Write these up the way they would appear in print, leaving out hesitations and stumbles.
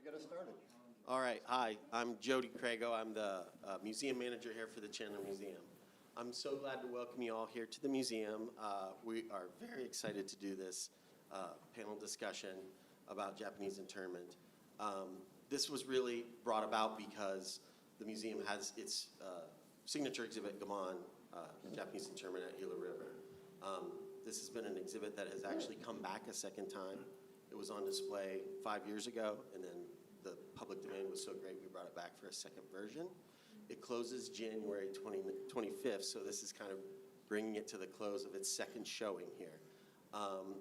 to get us started. All right, hi, I'm Jody Crago. I'm the museum manager here for the Chandler Museum. I'm so glad to welcome you all here to the museum. We are very excited to do this panel discussion about Japanese internment. This was really brought about because the museum has its signature exhibit, Gammon, Japanese internment at Gila River. This has been an exhibit that has actually come back a second time. It was on display 5 years ago, and then the public demand was so great we brought it back for a second version. It closes January 25th, so this is kind of bringing it to the close of its second showing here.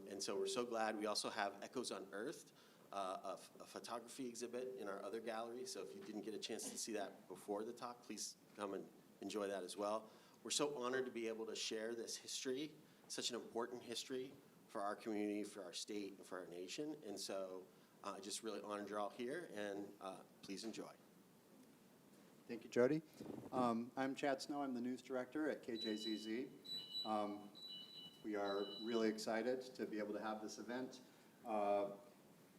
And so we're so glad. We also have Echoes Unearthed, a photography exhibit in our other gallery, so if you didn't get a chance to see that before the talk, please come and enjoy that as well. We're so honored to be able to share this history, such an important history for our community, for our state, and for our nation, and so just really honored you're all here, and please enjoy. Thank you, Jody. I'm Chad Snow. I'm the news director at KJZZ. We are really excited to be able to have this event.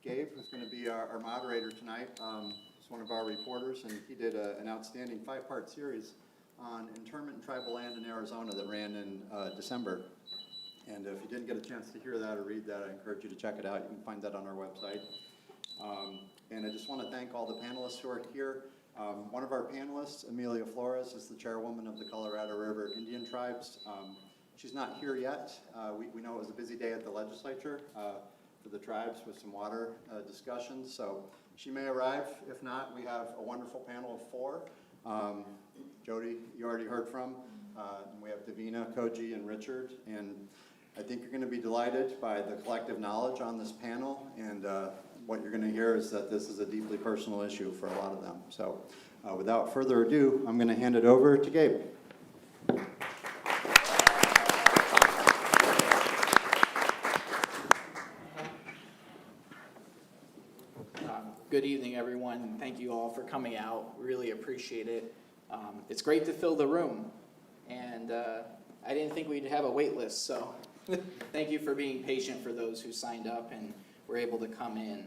Gabe, who's going to be our moderator tonight, is one of our reporters, and he did an outstanding 5-part series on internment and tribal land in Arizona that ran in December. And if you didn't get a chance to hear that or read that, I encourage you to check it out. You can find that on our website. And I just want to thank all the panelists who are here. One of our panelists, Amelia Flores, is the chairwoman of the Colorado River Indian Tribes. She's not here yet. We know it was a busy day at the legislature for the tribes with some water discussions, so she may arrive. If not, we have a wonderful panel of 4. Jody, you already heard from. And we have Davina, Koji, and Richard, and I think you're going to be delighted by the collective knowledge on this panel, and what you're going to hear is that this is a deeply personal issue for a lot of them. So without further ado, I'm going to hand it over to Gabe. Good evening, everyone. Thank you all for coming out. Really appreciate it. It's great to fill the room, and I didn't think we'd have a wait list, so thank you for being patient for those who signed up and were able to come in.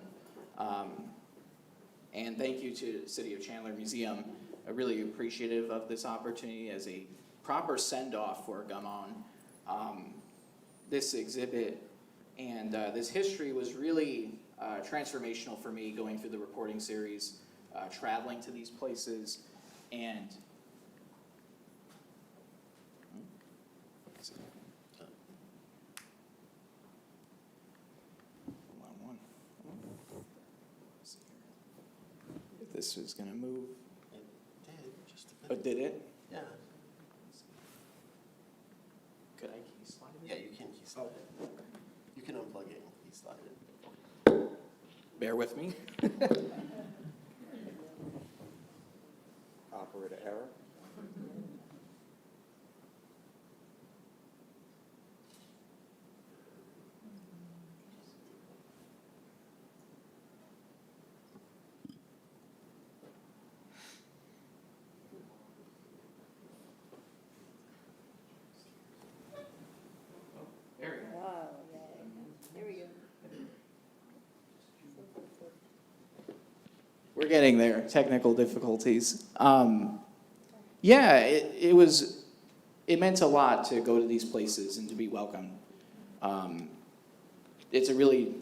And thank you to the City of Chandler Museum. I'm really appreciative of this opportunity as a proper send-off for Gammon. This exhibit and this history was really transformational for me going through the reporting series, traveling to these places, and this is going to move. It did, just a bit. Oh, did it? Yeah. Could I key slide it? Yeah, you can key slide it. You can unplug it and key slide it. Bear with me. Operator error. There we go. Oh, yeah. There we go. We're getting there. Technical difficulties. Yeah, it meant a lot to go to these places and to be welcomed. It's a really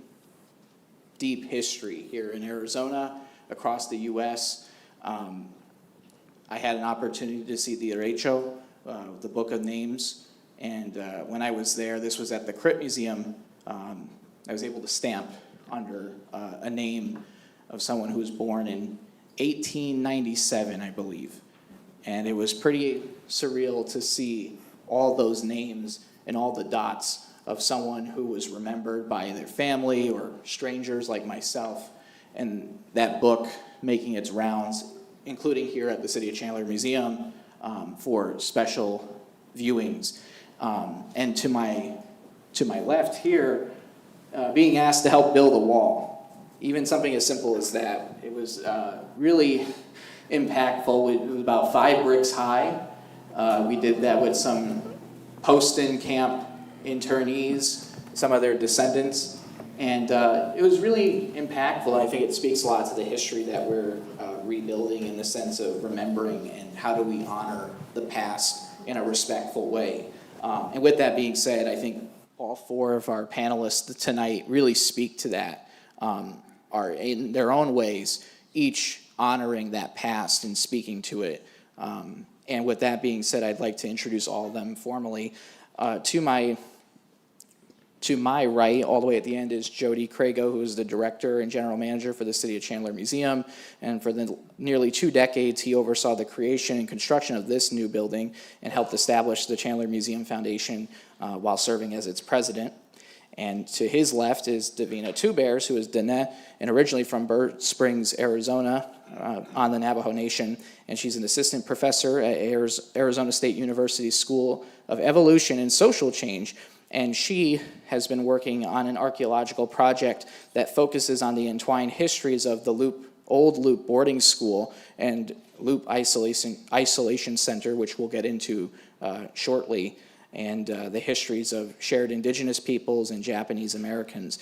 deep history here in Arizona, across the U.S. I had an opportunity to see the derecho, the Book of Names, and when I was there, this was at the Crypt Museum, I was able to stamp under a name of someone who was born in 1897, I believe. And it was pretty surreal to see all those names and all the dots of someone who was remembered by their family or strangers like myself. And that book making its rounds, including here at the City of Chandler Museum, for special viewings. And to my left here, being asked to help build a wall. Even something as simple as that. It was really impactful. It was about 5 bricks high. We did that with some post-in camp internees, some of their descendants, And it was really impactful. I think it speaks a lot to the history that we're rebuilding in the sense of remembering and how do we honor the past in a respectful way. And with that being said, I think all four of our panelists tonight really speak to that, are in their own ways, each honoring that past and speaking to it. And with that being said, I'd like to introduce all of them formally. To my right, all the way at the end, is Jody Crago, who is the director and general manager for the City of Chandler Museum. And for the nearly 2 decades, he oversaw the creation and construction of this new building and helped establish the Chandler Museum Foundation while serving as its president. And to his left is Davina Two Bears, who is Dene and originally from Bird Springs, Arizona, on the Navajo Nation. And she's an assistant professor at Arizona State University School of Evolution and Social Change. And she has been working on an archaeological project that focuses on the entwined histories of the old Loop boarding school and Loop isolation center, which we'll get into shortly, and the histories of shared indigenous peoples and Japanese Americans.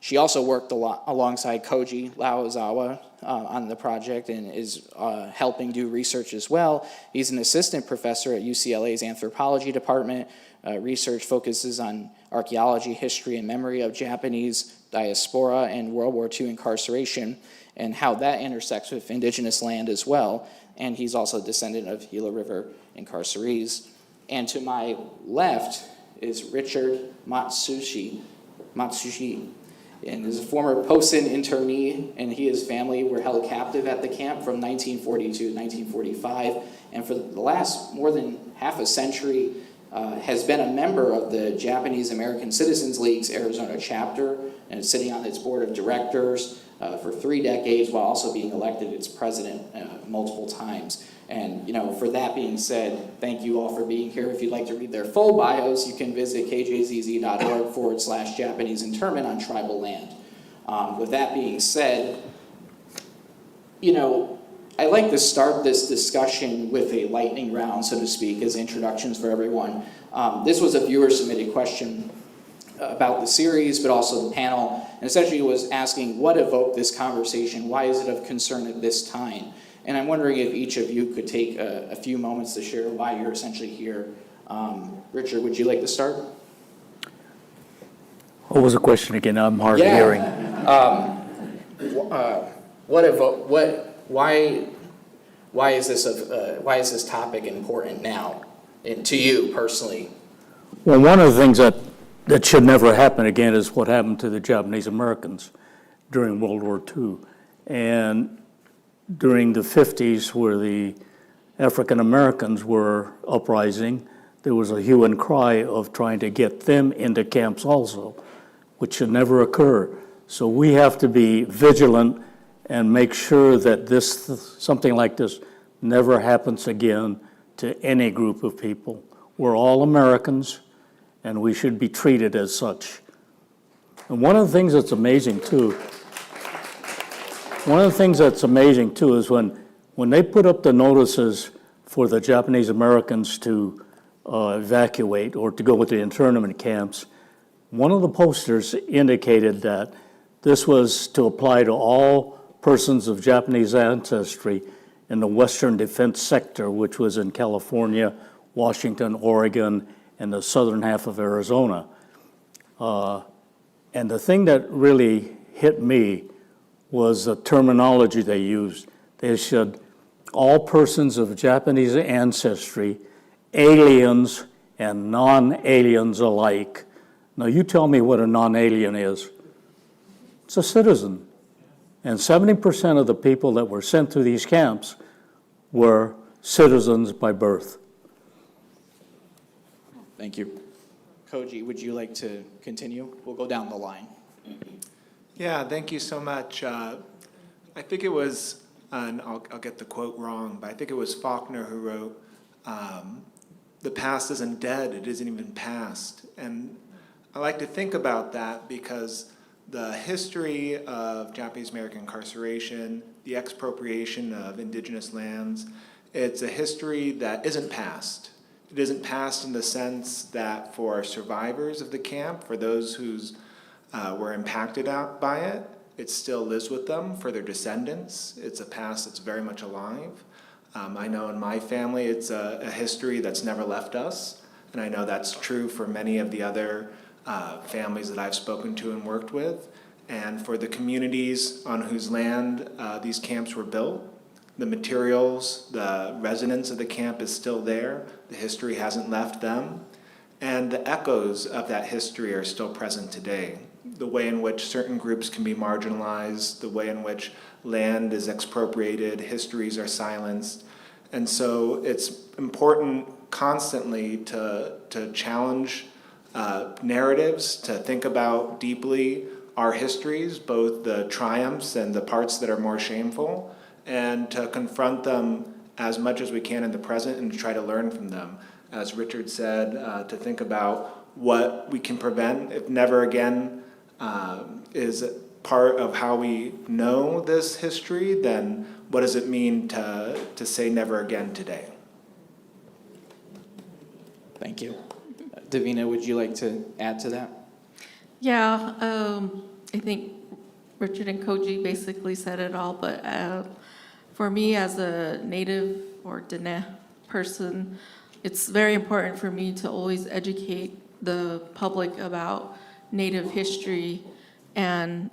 She also worked alongside Koji Lauzawa on the project and is helping do research as well. He's an assistant professor at UCLA's anthropology department. Research focuses on archaeology, history, and memory of Japanese diaspora and World War II incarceration and how that intersects with indigenous land as well. And he's also a descendant of Gila River incarcerees. And to my left is Richard Matsushi, and is a former Posen internee, and he and his family were held captive at the camp from 1942 to 1945, and for the last more than half a century has been a member of the Japanese American Citizens League's Arizona chapter, and is sitting on its board of directors for 3 decades, while also being elected its president multiple times. And, for that being said, thank you all for being here. If you'd like to read their full bios, you can visit kjzz.org/Japanese internment on tribal land. With that being said, I'd like to start this discussion with a lightning round, so to speak, as introductions for everyone. This was a viewer-submitted question about the series, but also the panel, and essentially was asking what evoked this conversation, why is it of concern at this time? And I'm wondering if each of you could take a few moments to share why you're essentially here. Richard, would you like to start? What was the question again? I'm hard of hearing. Why is this topic important now, and to you personally? Well, one of the things that should never happen again is what happened to the Japanese Americans during World War II. And during the 50s, where the African Americans were uprising, there was a hue and cry of trying to get them into camps also, which should never occur. So we have to be vigilant and make sure that something like this never happens again to any group of people. We're all Americans, and we should be treated as such. And one of the things that's amazing too is when they put up the notices for the Japanese Americans to evacuate or to go with the internment camps, one of the posters indicated that this was to apply to all persons of Japanese ancestry in the Western Defense Sector, which was in California, Washington, Oregon, and the southern half of Arizona. And the thing that really hit me was the terminology they used. They said, all persons of Japanese ancestry, aliens and non-aliens alike. Now you tell me what a non-alien is. It's a citizen. And 70% of the people that were sent to these camps were citizens by birth. Thank you. Koji, would you like to continue? We'll go down the line. Yeah, thank you so much. I think it was, and I'll get the quote wrong, but I think it was Faulkner who wrote, the past isn't dead, it isn't even past. And I like to think about that because the history of Japanese American incarceration, the expropriation of indigenous lands, it's a history that isn't past. It isn't past in the sense that for survivors of the camp, for those whose were impacted out by it. It still lives with them for their descendants. It's a past that's very much alive. I know in my family it's a history that's never left us, and I know that's true for many of the other families that I've spoken to and worked with. And for the communities on whose land these camps were built, the materials, the resonance of the camp is still there. The history hasn't left them. And the echoes of that history are still present today. The way in which certain groups can be marginalized, the way in which land is expropriated, histories are silenced. And so it's important constantly to challenge narratives, to think about deeply our histories, both the triumphs and the parts that are more shameful, and to confront them as much as we can in the present and to try to learn from them. As Richard said, to think about what we can prevent if never again is part of how we know this history, then what does it mean to say never again today? Thank you. Davina, would you like to add to that? Yeah, I think Richard and Koji basically said it all, but for me as a Native or Dene person, it's very important for me to always educate the public about Native history and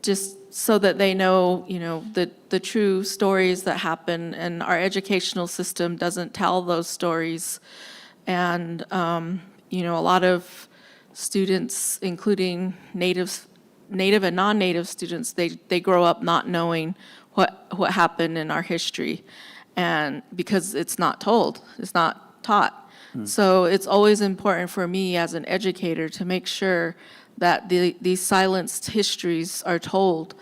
just so that they know, the true stories that happen, and our educational system doesn't tell those stories. And, a lot of students, including native and non-native students, they grow up not knowing what happened in our history, and because it's not told, it's not taught. So it's always important for me as an educator to make sure that these silenced histories are told.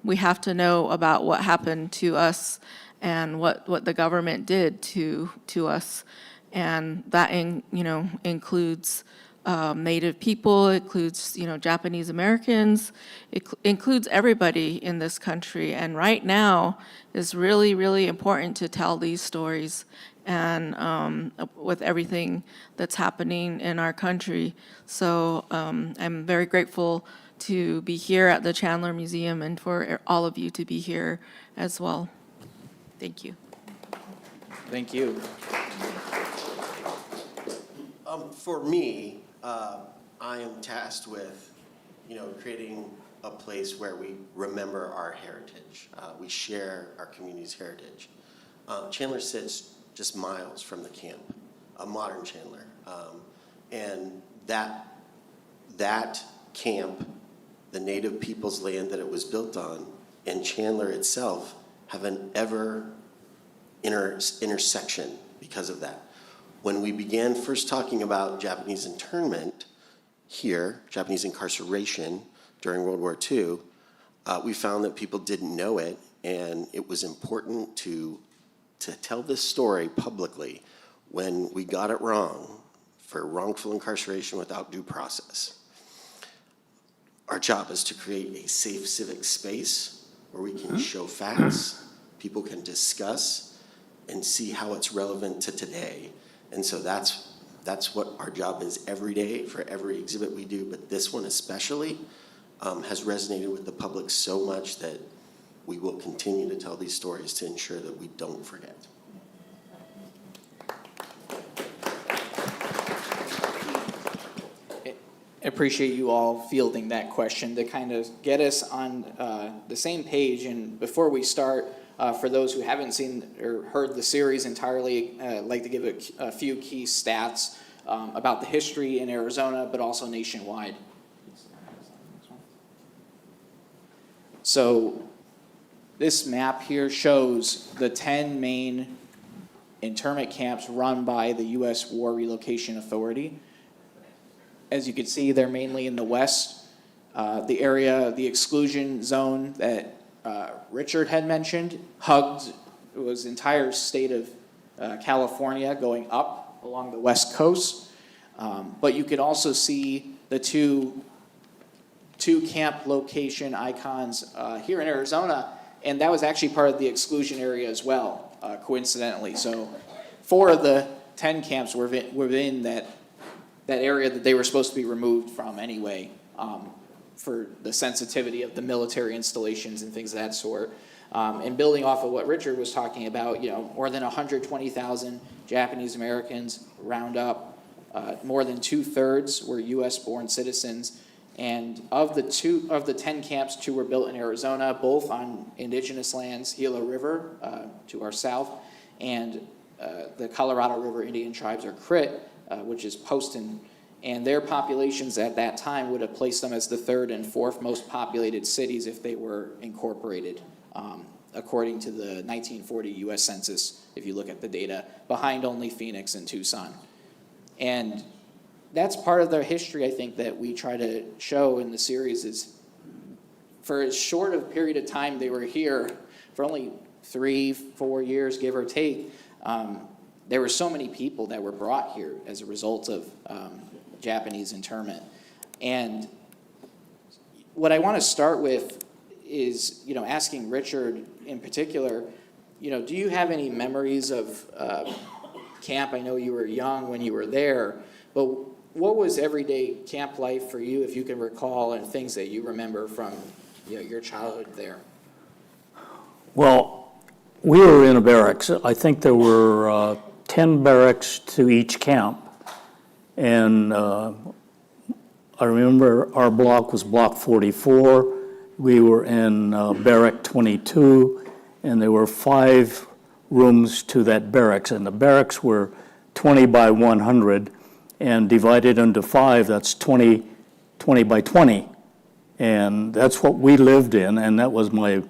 We have to know about what happened to us and what the government did to us, and that includes Native people, it includes Japanese Americans, it includes everybody in this country. And right now is really, really important to tell these stories, and with everything that's happening in our country. So I'm very grateful to be here at the Chandler Museum and for all of you to be here as well. Thank you. Thank you. For me, I am tasked with, creating a place where we remember our heritage. We share our community's heritage. Chandler sits just miles from the camp, a modern Chandler. And that camp, the Native people's land that it was built on, and Chandler itself have an intersection because of that. When we began first talking about Japanese internment here, Japanese incarceration during World War II, we found that people didn't know it, and it was important to tell this story publicly when we got it wrong for wrongful incarceration without due process. Our job is to create a safe civic space where we can show facts, people can discuss, and see how it's relevant to today. And so that's what our job is every day for every exhibit we do, but this one especially has resonated with the public so much that we will continue to tell these stories to ensure that we don't forget. I appreciate you all fielding that question to kind of get us on the same page. And before we start, for those who haven't seen or heard the series entirely, I'd like to give a few key stats about the history in Arizona, but also nationwide. So this map here shows the 10 main internment camps run by the U.S. War Relocation Authority. As you can see, they're mainly in the west. The area, the exclusion zone that Richard had mentioned, hugged was the entire state of California going up along the west coast. But you could also see the two camp location icons here in Arizona, and that was actually part of the exclusion area as well, coincidentally. So 4 of the 10 camps were within that that area that they were supposed to be removed from anyway, for the sensitivity of the military installations and things of that sort. And building off of what Richard was talking about, more than 120,000 Japanese Americans round up. More than 2/3 were U.S.-born citizens. And of the 10 camps, 2 were built in Arizona, both on indigenous lands, Gila River to our south, and the Colorado River Indian tribes, or Crit, which is Poston. And their populations at that time would have placed them as the 3rd and 4th most populated cities if they were incorporated, according to the 1940 U.S. Census, if you look at the data, behind only Phoenix and Tucson. And that's part of their history, I think, that we try to show in the series is for as short a period of time they were here, for only 3-4 years, give or take, there were so many people that were brought here as a result of Japanese internment. And what I want to start with is, asking Richard in particular, do you have any memories of camp? I know you were young when you were there, but what was everyday camp life for you, if you can recall, and things that you remember from your childhood there? Well, we were in a barracks. I think there were 10 barracks to each camp. And I remember our block was Block 44. We were in Barrack 22, and there were 5 rooms to that barracks. And the barracks were 20 by 100, and divided into 5, that's 20 by 20. And that's what we lived in, and that was my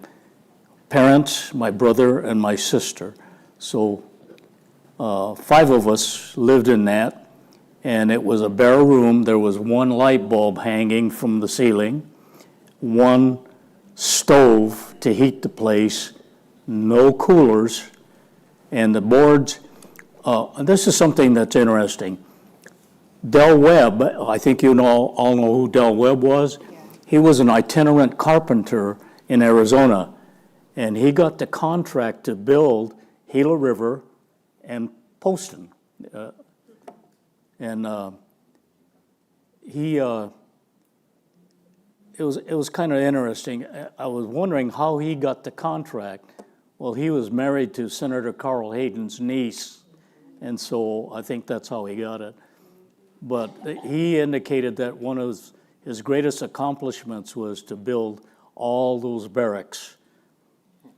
parents, my brother, and my sister. So 5 of us lived in that, and it was a bare room. There was 1 light bulb hanging from the ceiling, 1 stove to heat the place, no coolers, and the boards. This is something that's interesting. Del Webb, I think you all know who Del Webb was. Yeah. He was an itinerant carpenter in Arizona, and he got the contract to build Gila River and Poston. It was kind of interesting. I was wondering how he got the contract. Well, he was married to Senator Carl Hayden's niece, and so I think that's how he got it. But he indicated that one of his greatest accomplishments was to build all those barracks.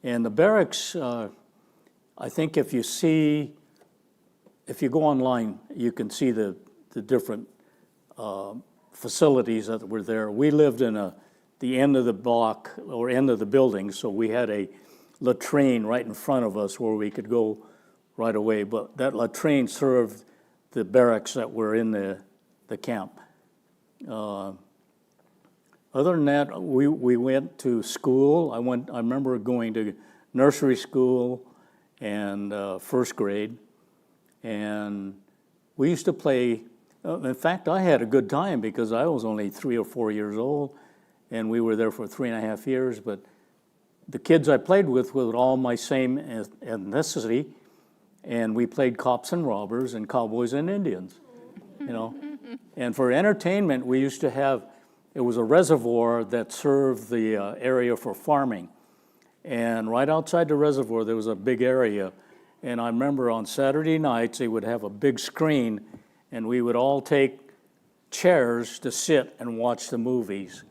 And the barracks, I think if you go online, you can see the different facilities that were there. We lived in the end of the block, or end of the building, so we had a latrine right in front of us where we could go right away. But that latrine served the barracks that were in the camp. Other than that, we went to school. I remember going to nursery school and 1st grade, and we used to play. In fact, I had a good time because I was only 3 or 4 years old, and we were there for 3.5 years. But the kids I played with were all my same ethnicity, and we played cops and robbers and cowboys and Indians, And for entertainment, we used to have, it was a reservoir that served the area for farming. And right outside the reservoir, there was a big area. And I remember on Saturday nights, they would have a big screen, and we would all take chairs to sit and watch the movies.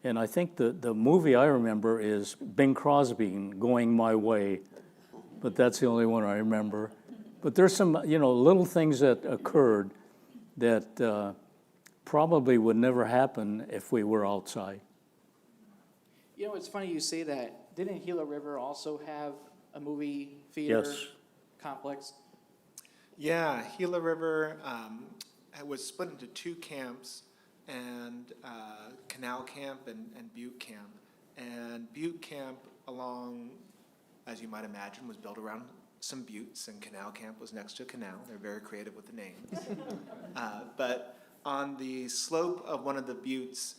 And I think the movie I remember is Bing Crosby, Going My Way. But that's the only one I remember. But there's some, little things that occurred that probably would never happen if we were outside. It's funny you say that. Didn't Gila River also have a movie theater complex? Yeah, Gila River was split into 2 camps, and Canal Camp and Butte Camp. And Butte Camp, along, as you might imagine, was built around some buttes, and Canal Camp was next to a canal. They're very creative with the names. But on the slope of one of the buttes,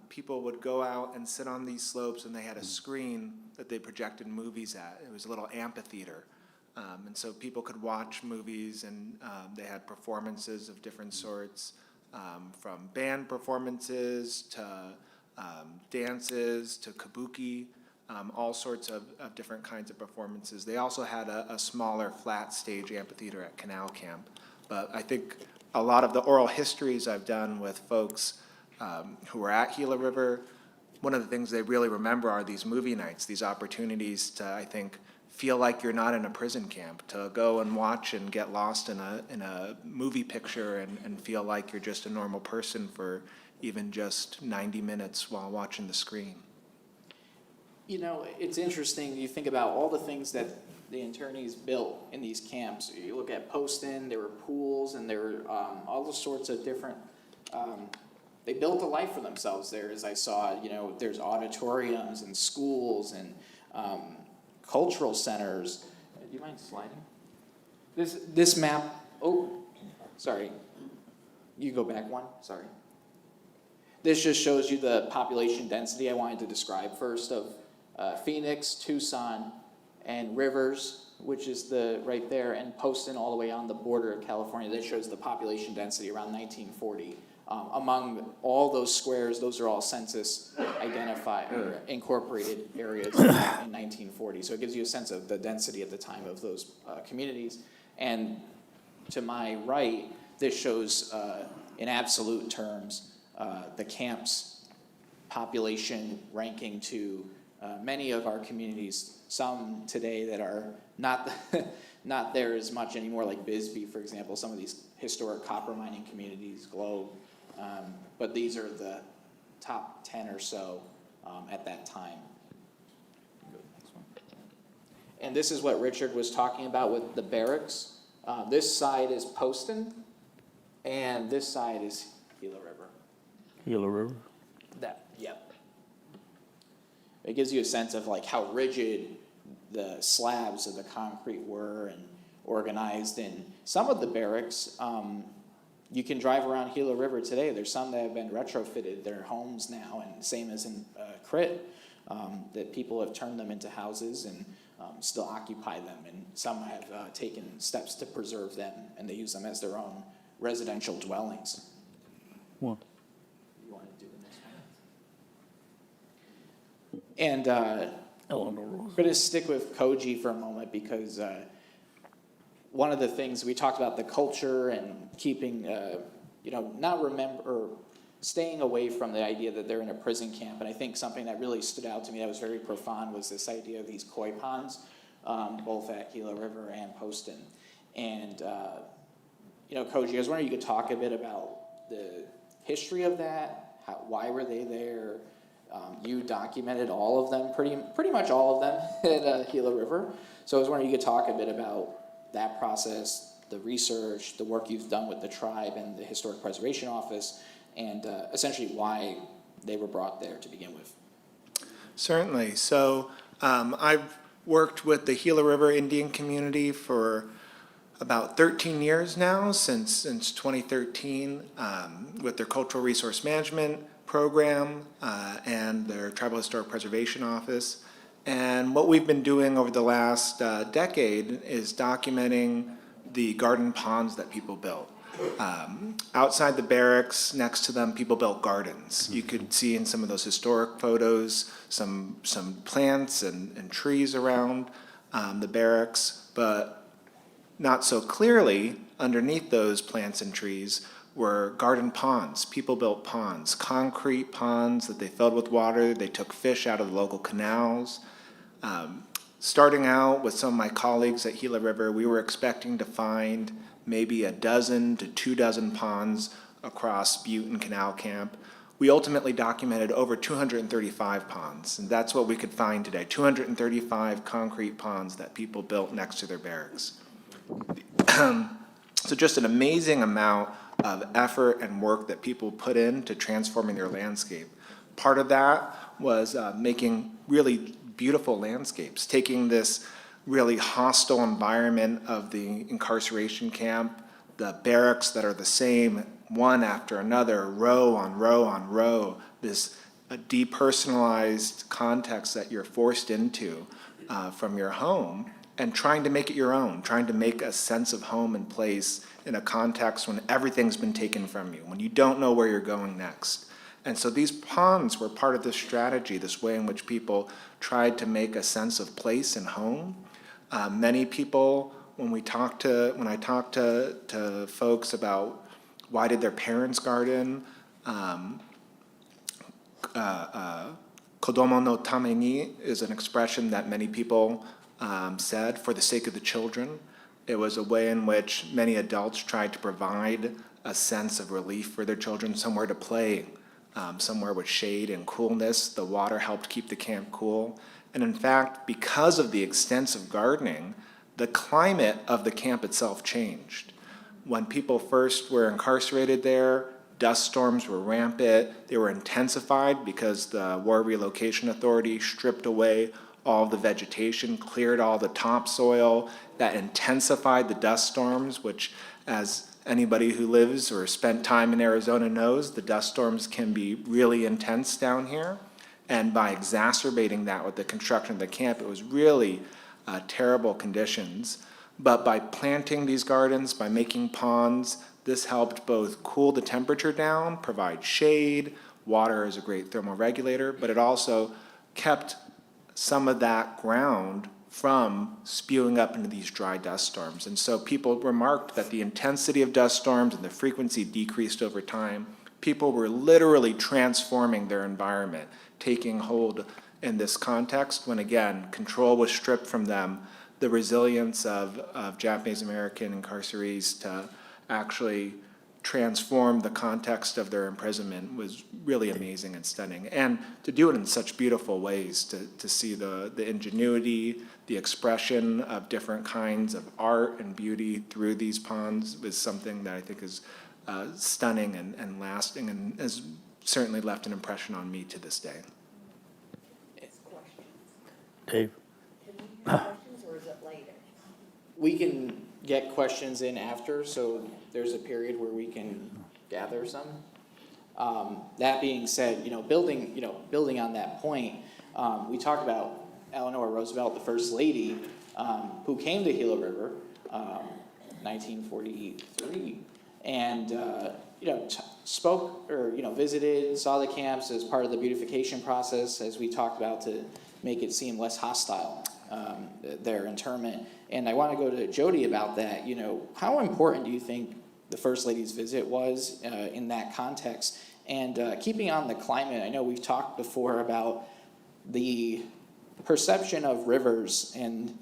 people would go out and sit on these slopes, and they had a screen that they projected movies at. It was a little amphitheater. And so people could watch movies, and they had performances of different sorts, from band performances to dances to kabuki, all sorts of different kinds of performances. They also had a smaller flat stage amphitheater at Canal Camp. But I think a lot of the oral histories I've done with folks who were at Gila River, one of the things they really remember are these movie nights, these opportunities to, I think, feel like you're not in a prison camp, to go and watch and get lost in a movie picture and feel like you're just a normal person for even just 90 minutes while watching the screen. You know, it's interesting, you think about all the things that the internees built in these camps. You look at Poston, there were pools, and there were all the sorts of different, they built a life for themselves there, as I saw. You know, there's auditoriums and schools and cultural centers. Do you mind sliding? This map, oh, sorry. You go back one, sorry. This just shows you the population density I wanted to describe first of Phoenix, Tucson, and Rivers, which is right there, and Poston all the way on the border of California. That shows the population density around 1940. Among all those squares, those are all census identified or incorporated areas in 1940. So it gives you a sense of the density at the time of those communities. And to my right, this shows in absolute terms the camp's population ranking to many of our communities, some today that are not not there as much anymore, like Bisbee, for example, some of these historic copper mining communities, Globe. But these are the top 10 or so at that time. And this is what Richard was talking about with the barracks. This side is Poston, and this side is Gila River. Gila River. Yep. It gives you a sense of like how rigid the slabs of the concrete were and organized. In some of the barracks, you can drive around Gila River today. There's some that have been retrofitted. They're homes now, and same as in Crit, that people have turned them into houses and still occupy them. And some have taken steps to preserve them, and they use them as their own residential dwellings. Well, You want to do the next one? And Eleanor I'm Roosevelt. going to stick with Koji for a moment because one of the things we talked about, the culture and keeping, staying away from the idea that they're in a prison camp. And I think something that really stood out to me that was very profound was this idea of these koi ponds, both at Gila River and Poston. And, Koji, I was wondering if you could talk a bit about the history of that, why were they there? You documented all of them, pretty much all of them at Gila River. So I was wondering if you could talk a bit about that process, the research, the work you've done with the tribe and the Historic Preservation Office, and essentially why they were brought there to begin with. Certainly. So I've worked with the Gila River Indian community for about 13 years now, since 2013, with their Cultural Resource Management program and their Tribal Historic Preservation Office. And what we've been doing over the last decade is documenting the garden ponds that people built. Outside the barracks, next to them, people built gardens. You could see in some of those historic photos some plants and trees around the barracks, but not so clearly underneath those plants and trees were garden ponds. People built ponds, concrete ponds that they filled with water. They took fish out of the local canals. Starting out with some of my colleagues at Gila River, we were expecting to find maybe 12 to 24 ponds across Butte and Canal Camp. We ultimately documented over 235 ponds, and that's what we could find today, 235 concrete ponds that people built next to their barracks. So just an amazing amount of effort and work that people put into transforming their landscape. Part of that was making really beautiful landscapes, taking this really hostile environment of the incarceration camp, the barracks that are the same, one after another, row on row on row, this depersonalized context that you're forced into from your home, and trying to make it your own, trying to make a sense of home and place in a context when everything's been taken from you, when you don't know where you're going next. And so these ponds were part of this strategy, this way in which people tried to make a sense of place and home. Many people, when I talk to folks about why did their parents garden, kodomo no tame ni is an expression that many people said, for the sake of the children. It was a way in which many adults tried to provide a sense of relief for their children, somewhere to play, somewhere with shade and coolness. The water helped keep the camp cool. And in fact, because of the extensive gardening, the climate of the camp itself changed. When people first were incarcerated there, dust storms were rampant. They were intensified because the War Relocation Authority stripped away all the vegetation, cleared all the topsoil. That intensified the dust storms, which, as anybody who lives or spent time in Arizona knows, the dust storms can be really intense down here. And by exacerbating that with the construction of the camp, it was really terrible conditions. But by planting these gardens, by making ponds, this helped both cool the temperature down, provide shade. Water is a great thermal regulator, but it also kept some of that ground from spewing up into these dry dust storms. And so people remarked that the intensity of dust storms and the frequency decreased over time. People were literally transforming their environment, taking hold in this context when, again, control was stripped from them. The resilience of Japanese American incarcerees to actually transform the context of their imprisonment was really amazing and stunning. And to do it in such beautiful ways, to see the ingenuity, the expression of different kinds of art and beauty through these ponds was something that I think is stunning and lasting, and has certainly left an impression on me to this day. Dave? Can we have questions, or is it later? We can get questions in after, so there's a period where we can gather some. That being said, building on that point, we talk about Eleanor Roosevelt, the First Lady, who came to Gila River, 1943, and spoke or visited, saw the camps as part of the beautification process, as we talked about, to make it seem less hostile, their internment. And I want to go to Jody about that. How important do you think the First Lady's visit was in that context? And keeping on the climate, I know we've talked before about the perception of rivers and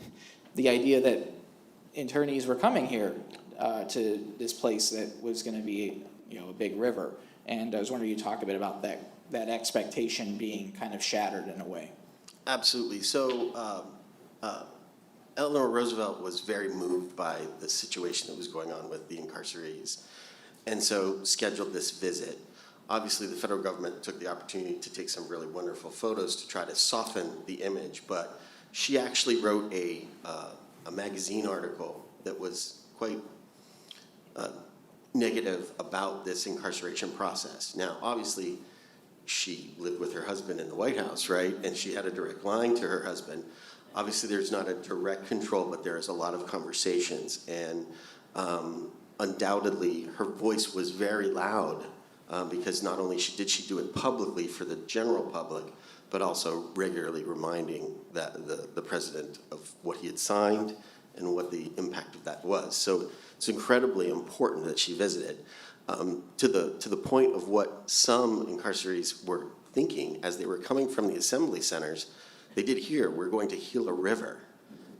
the idea that internees were coming here to this place that was going to be a big river. And I was wondering, you talk a bit about that expectation being kind of shattered in a way. Absolutely. So Eleanor Roosevelt was very moved by the situation that was going on with the incarcerees, and so scheduled this visit. Obviously, the federal government took the opportunity to take some really wonderful photos to try to soften the image, but she actually wrote a magazine article that was quite negative about this incarceration process. Now, obviously, she lived with her husband in the White House, right? And she had a direct line to her husband. Obviously, there's not a direct control, but there is a lot of conversations. And undoubtedly, her voice was very loud because not only did she do it publicly for the general public, but also regularly reminding the president of what he had signed and what the impact of that was. So it's incredibly important that she visited. To the point of what some incarcerees were thinking as they were coming from the assembly centers, they did hear, we're going to Gila River.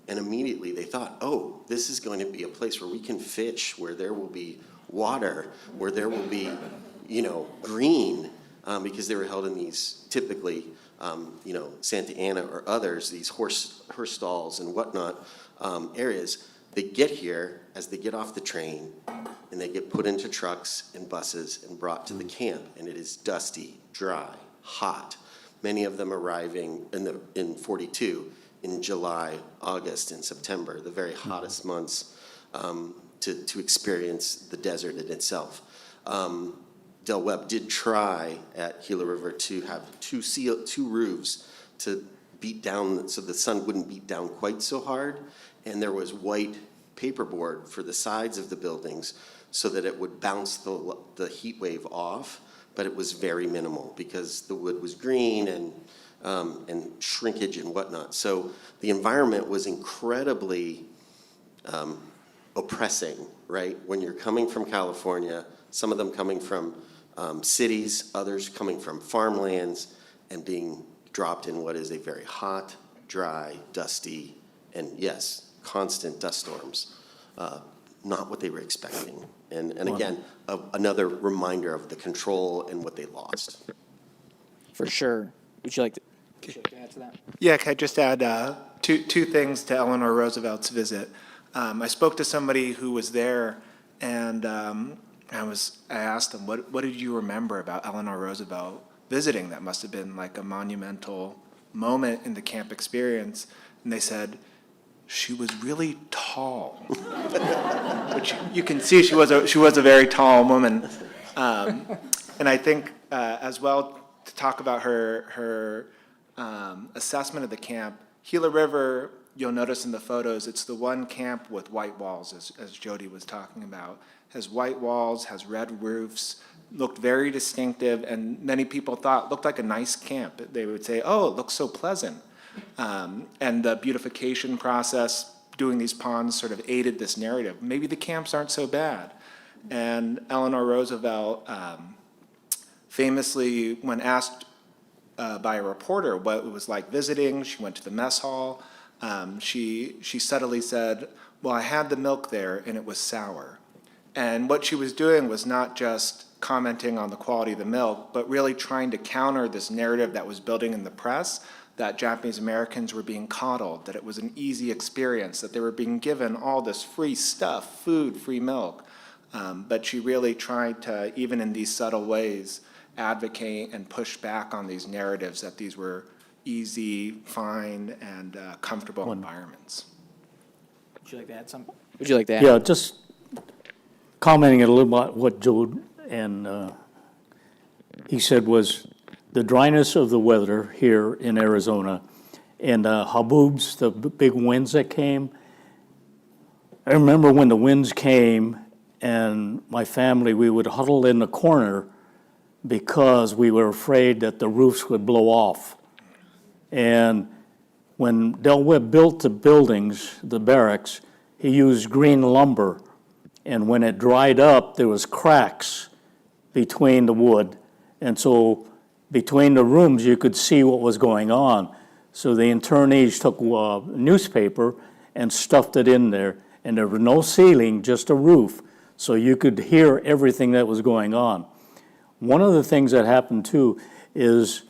And immediately they thought, oh, this is going to be a place where we can fish, where there will be water, where there will be, green, because they were held in these typically, Santa Ana or others, these horse stalls and whatnot areas. They get here as they get off the train, and they get put into trucks and buses and brought to the camp, and it is dusty, dry, hot. Many of them arriving in 42 in July, August, and September, the very hottest months to experience the desert in itself. Del Webb did try at Gila River to have two roofs to beat down, so the sun wouldn't beat down quite so hard. And there was white paperboard for the sides of the buildings so that it would bounce the heat wave off, but it was very minimal because the wood was green and shrinkage and whatnot. So the environment was incredibly oppressing, right? When you're coming from California, some of them coming from cities, others coming from farmlands, and being dropped in what is a very hot, dry, dusty, and yes, constant dust storms. Not what they were expecting. And again, another reminder of the control and what they lost. For sure. Would you like to add to that? Yeah, can I just add two things to Eleanor Roosevelt's visit? I spoke to somebody who was there, and I asked them, what did you remember about Eleanor Roosevelt visiting? That must have been like a monumental moment in the camp experience. And they said, she was really tall. Which you can see she was a very tall woman. And I think as well, to talk about her assessment of the camp, Gila River, you'll notice in the photos, it's the one camp with white walls, as Jody was talking about. Has white walls, has red roofs, looked very distinctive, and many people thought looked like a nice camp. They would say, oh, it looks so pleasant. And the beautification process, doing these ponds sort of aided this narrative. Maybe the camps aren't so bad. And Eleanor Roosevelt famously, when asked by a reporter what it was like visiting, she went to the mess hall, she subtly said, well, I had the milk there and it was sour. And what she was doing was not just commenting on the quality of the milk, but really trying to counter this narrative that was building in the press that Japanese Americans were being coddled, that it was an easy experience, that they were being given all this free stuff, food, free milk. But she really tried to, even in these subtle ways, advocate and push back on these narratives that these were easy, fine, and comfortable environments. Would you like to add something? Would you like to add? Yeah, just commenting a little about what Joe and he said was the dryness of the weather here in Arizona and haboobs, the big winds that came. I remember when the winds came and my family, we would huddle in the corner because we were afraid that the roofs would blow off. And when Del Webb built the buildings, the barracks, he used green lumber. And when it dried up, there was cracks between the wood. And so between the rooms, you could see what was going on. So the internees took newspaper and stuffed it in there. And there was no ceiling, just a roof. So you could hear everything that was going on. One of the things that happened too is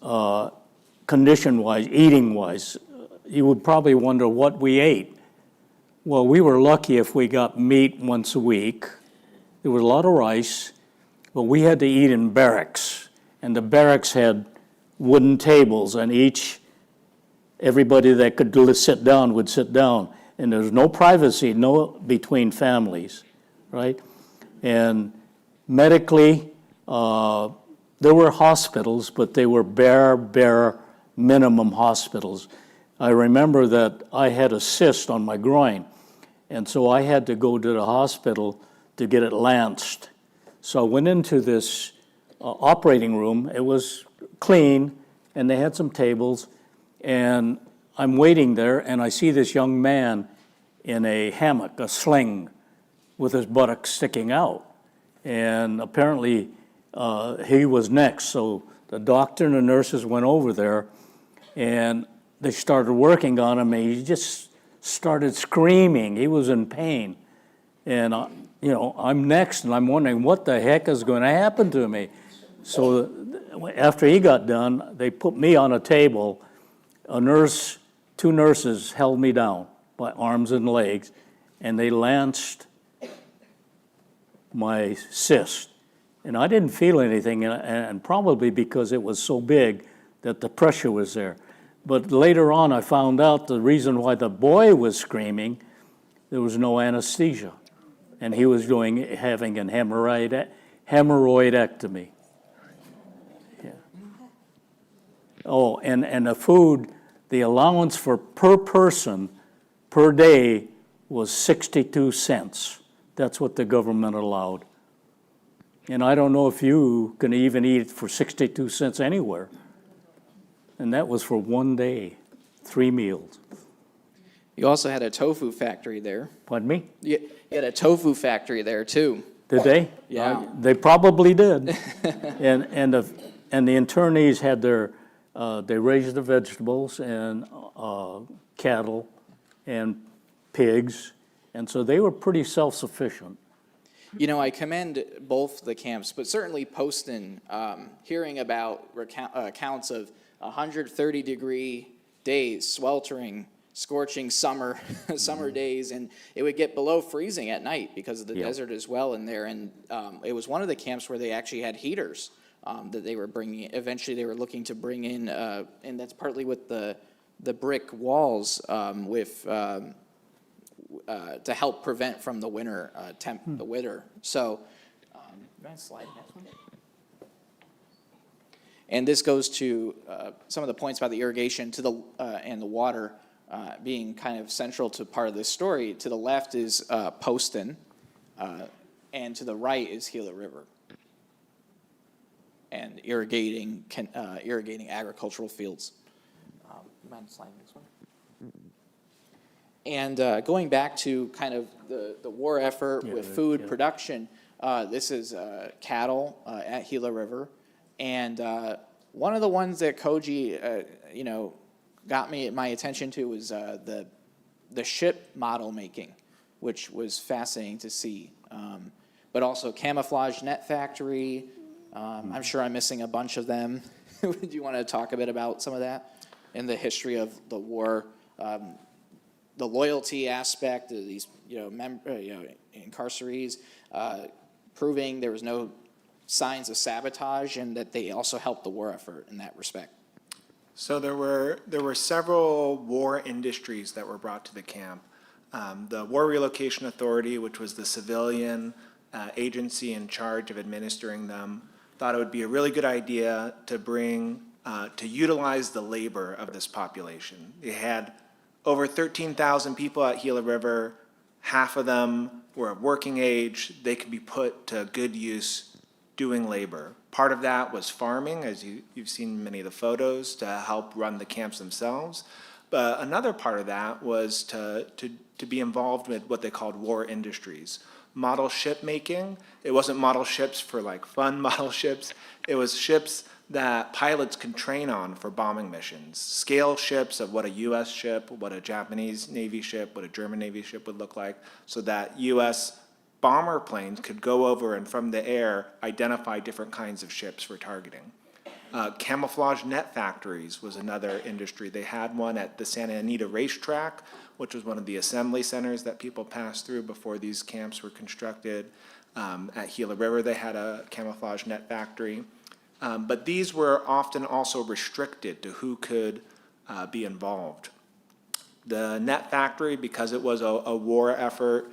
condition-wise, eating-wise, you would probably wonder what we ate. Well, we were lucky if we got meat once a week. There was a lot of rice, but we had to eat in barracks. And the barracks had wooden tables, and everybody that could sit down would sit down. And there was no privacy, between families, right? And medically, there were hospitals, but they were bare minimum hospitals. I remember that I had a cyst on my groin, and so I had to go to the hospital to get it lanced. So I went into this operating room. It was clean, and they had some tables, and I'm waiting there, and I see this young man in a hammock, a sling, with his buttocks sticking out. And apparently he was next, so the doctor and the nurses went over there, and they started working on him, and he just started screaming. He was in pain. And, I'm next, and I'm wondering what the heck is going to happen to me. So after he got done, they put me on a table. Two nurses held me down by arms and legs, and they lanced my cyst. And I didn't feel anything, and probably because it was so big that the pressure was there. But later on, I found out the reason why the boy was screaming, there was no anesthesia. And he was having an hemorrhoidectomy. Yeah. Oh, and the food, the allowance for per person per day was 62 cents. That's what the government allowed. And I don't know if you can even eat for 62 cents anywhere. And that was for one day, 3 meals. You also had a tofu factory there. Pardon me? You had a tofu factory there, too. Did they? Yeah. They probably did. And the internees had their, they raised the vegetables and cattle and pigs, and so they were pretty self-sufficient. You know, I commend both the camps, but certainly Poston, hearing about accounts of 130-degree days, sweltering, scorching summer days, and it would get below freezing at night because of the desert as well in there. And it was one of the camps where they actually had heaters that they were bringing. Eventually, they were looking to bring in, and that's partly with the brick walls to help prevent from the winter the winter. So, you want to slide next one? And this goes to some of the points about the irrigation to the and the water being kind of central to part of this story. To the left is Poston, and to the right is Gila River, and irrigating agricultural fields. You mind sliding this one? And going back to kind of the war effort with food production, this is cattle at Gila River. And one of the ones that Koji, got my attention to was the ship model making, which was fascinating to see. But also camouflage net factory. I'm sure I'm missing a bunch of them. Do you want to talk a bit about some of that and the history of the war? The loyalty aspect of these, incarcerees, proving there was no signs of sabotage, and that they also helped the war effort in that respect. So there were several war industries that were brought to the camp. The War Relocation Authority, which was the civilian agency in charge of administering them, thought it would be a really good idea to utilize the labor of this population. They had over 13,000 people at Gila River. Half of them were of working age. They could be put to good use doing labor. Part of that was farming, as you've seen many of the photos, to help run the camps themselves. But another part of that was to be involved with what they called war industries. Model ship making. It wasn't model ships for like fun model ships. It was ships that pilots could train on for bombing missions. Scale ships of what a U.S. ship, what a Japanese Navy ship, what a German Navy ship would look like, so that U.S. bomber planes could go over and from the air identify different kinds of ships for targeting. Camouflage net factories was another industry. They had one at the Santa Anita racetrack, which was one of the assembly centers that people passed through before these camps were constructed. At Gila River, they had a camouflage net factory. But these were often also restricted to who could be involved. The net factory, because it was a war effort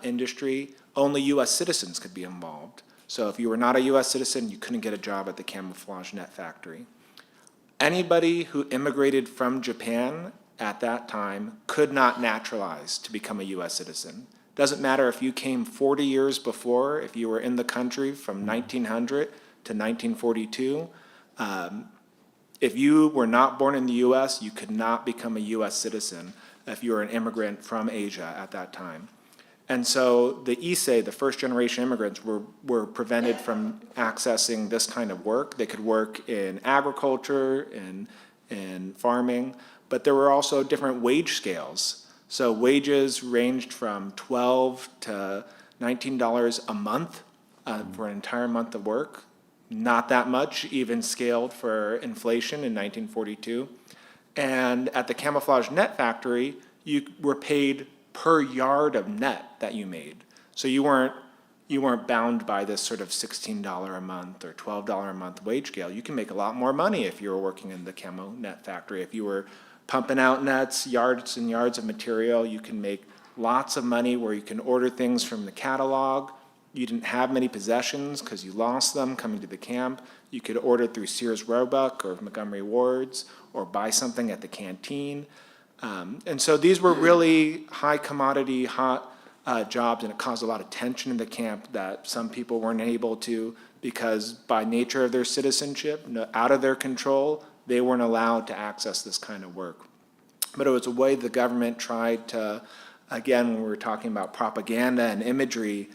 industry, only U.S. citizens could be involved. So if you were not a U.S. citizen, you couldn't get a job at the camouflage net factory. Anybody who immigrated from Japan at that time could not naturalize to become a U.S. citizen. Doesn't matter if you came 40 years before, if you were in the country from 1900 to 1942. If you were not born in the U.S., you could not become a U.S. citizen if you were an immigrant from Asia at that time. And so the Issei, the first generation immigrants, were prevented from accessing this kind of work. They could work in agriculture, in farming, but there were also different wage scales. So wages ranged from $12 to $19 a month for an entire month of work. Not that much, even scaled for inflation in 1942. And at the camouflage net factory, you were paid per yard of net that you made. So you weren't bound by this sort of $16 a month or $12 a month wage scale. You can make a lot more money if you were working in the camo net factory. If you were pumping out nets, yards and yards of material, you can make lots of money where you can order things from the catalog you didn't have many possessions because you lost them coming to the camp. You could order through Sears Roebuck or Montgomery Ward's or buy something at the canteen. And so these were really high commodity, hot jobs, and it caused a lot of tension in the camp that some people weren't able to, because by nature of their citizenship, out of their control, they weren't allowed to access this kind of work. But it was a way the government tried to, again, when we were talking about propaganda and imagery,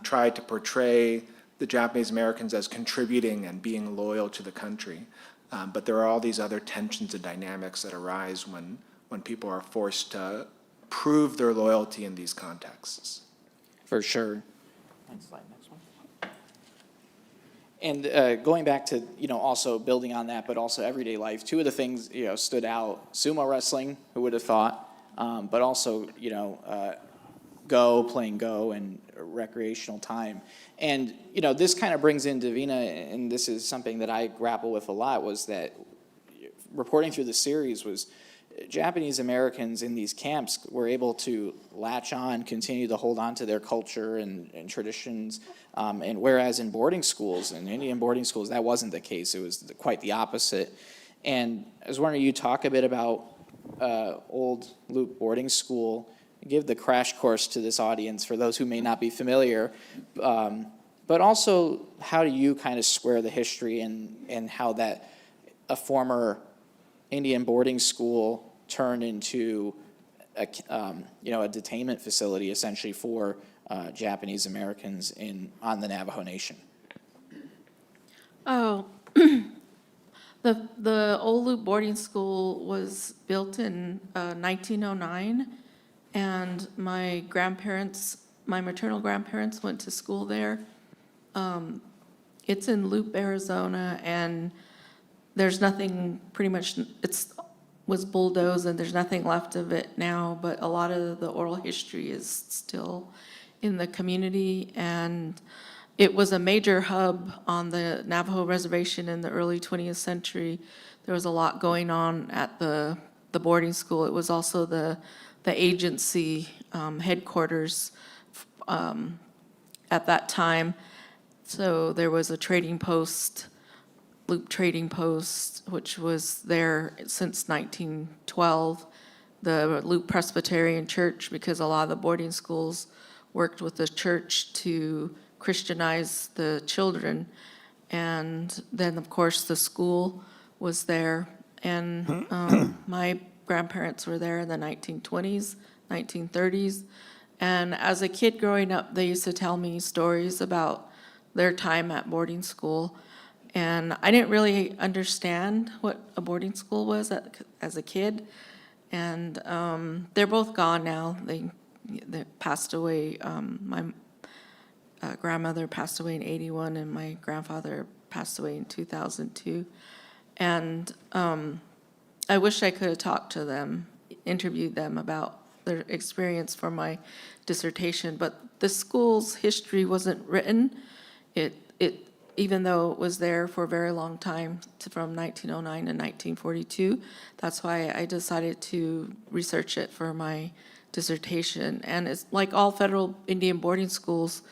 tried to portray the Japanese Americans as contributing and being loyal to the country. But there are all these other tensions and dynamics that arise when people are forced to prove their loyalty in these contexts. For sure. Next slide, next one. And going back to, also building on that, but also everyday life, two of the things, stood out. Sumo wrestling, who would have thought, but also, playing Go and recreational time. And, this kind of brings in Davina, and this is something that I grapple with a lot, was that reporting through the series was Japanese Americans in these camps were able to latch on, continue to hold on to their culture and traditions, and whereas in boarding schools, in Indian boarding schools, that wasn't the case. It was quite the opposite. And I was wondering, you talk a bit about Old Loop Boarding School, give the crash course to this audience for those who may not be familiar, but also how do you kind of square the history and how that a former Indian boarding school turned into a detainment facility essentially for Japanese Americans on the Navajo Nation. Oh, the Old Loop Boarding School was built in 1909, and my maternal grandparents went to school there. It's in Loop, Arizona, and there's nothing, pretty much, was bulldozed and there's nothing left of it now, but a lot of the oral history is still in the community. And it was a major hub on the Navajo Reservation in the early 20th century. There was a lot going on at the boarding school. It was also the agency headquarters at that time. So there was a trading post, Loop Trading Post, which was there since 1912, the Loop Presbyterian Church, because a lot of the boarding schools worked with the church to Christianize the children. And then, of course, the school was there. And my grandparents were there in the 1920s, 1930s. And as a kid growing up, they used to tell me stories about their time at boarding school. And I didn't really understand what a boarding school was as a kid. And they're both gone now. They passed away. My grandmother passed away in 1981, and my grandfather passed away in 2002. And I wish I could have talked to them, interviewed them about their experience for my dissertation. But the school's history wasn't written. Even though it was there for a very long time, from 1909 to 1942. That's why I decided to research it for my dissertation. And it's like all federal Indian boarding schools,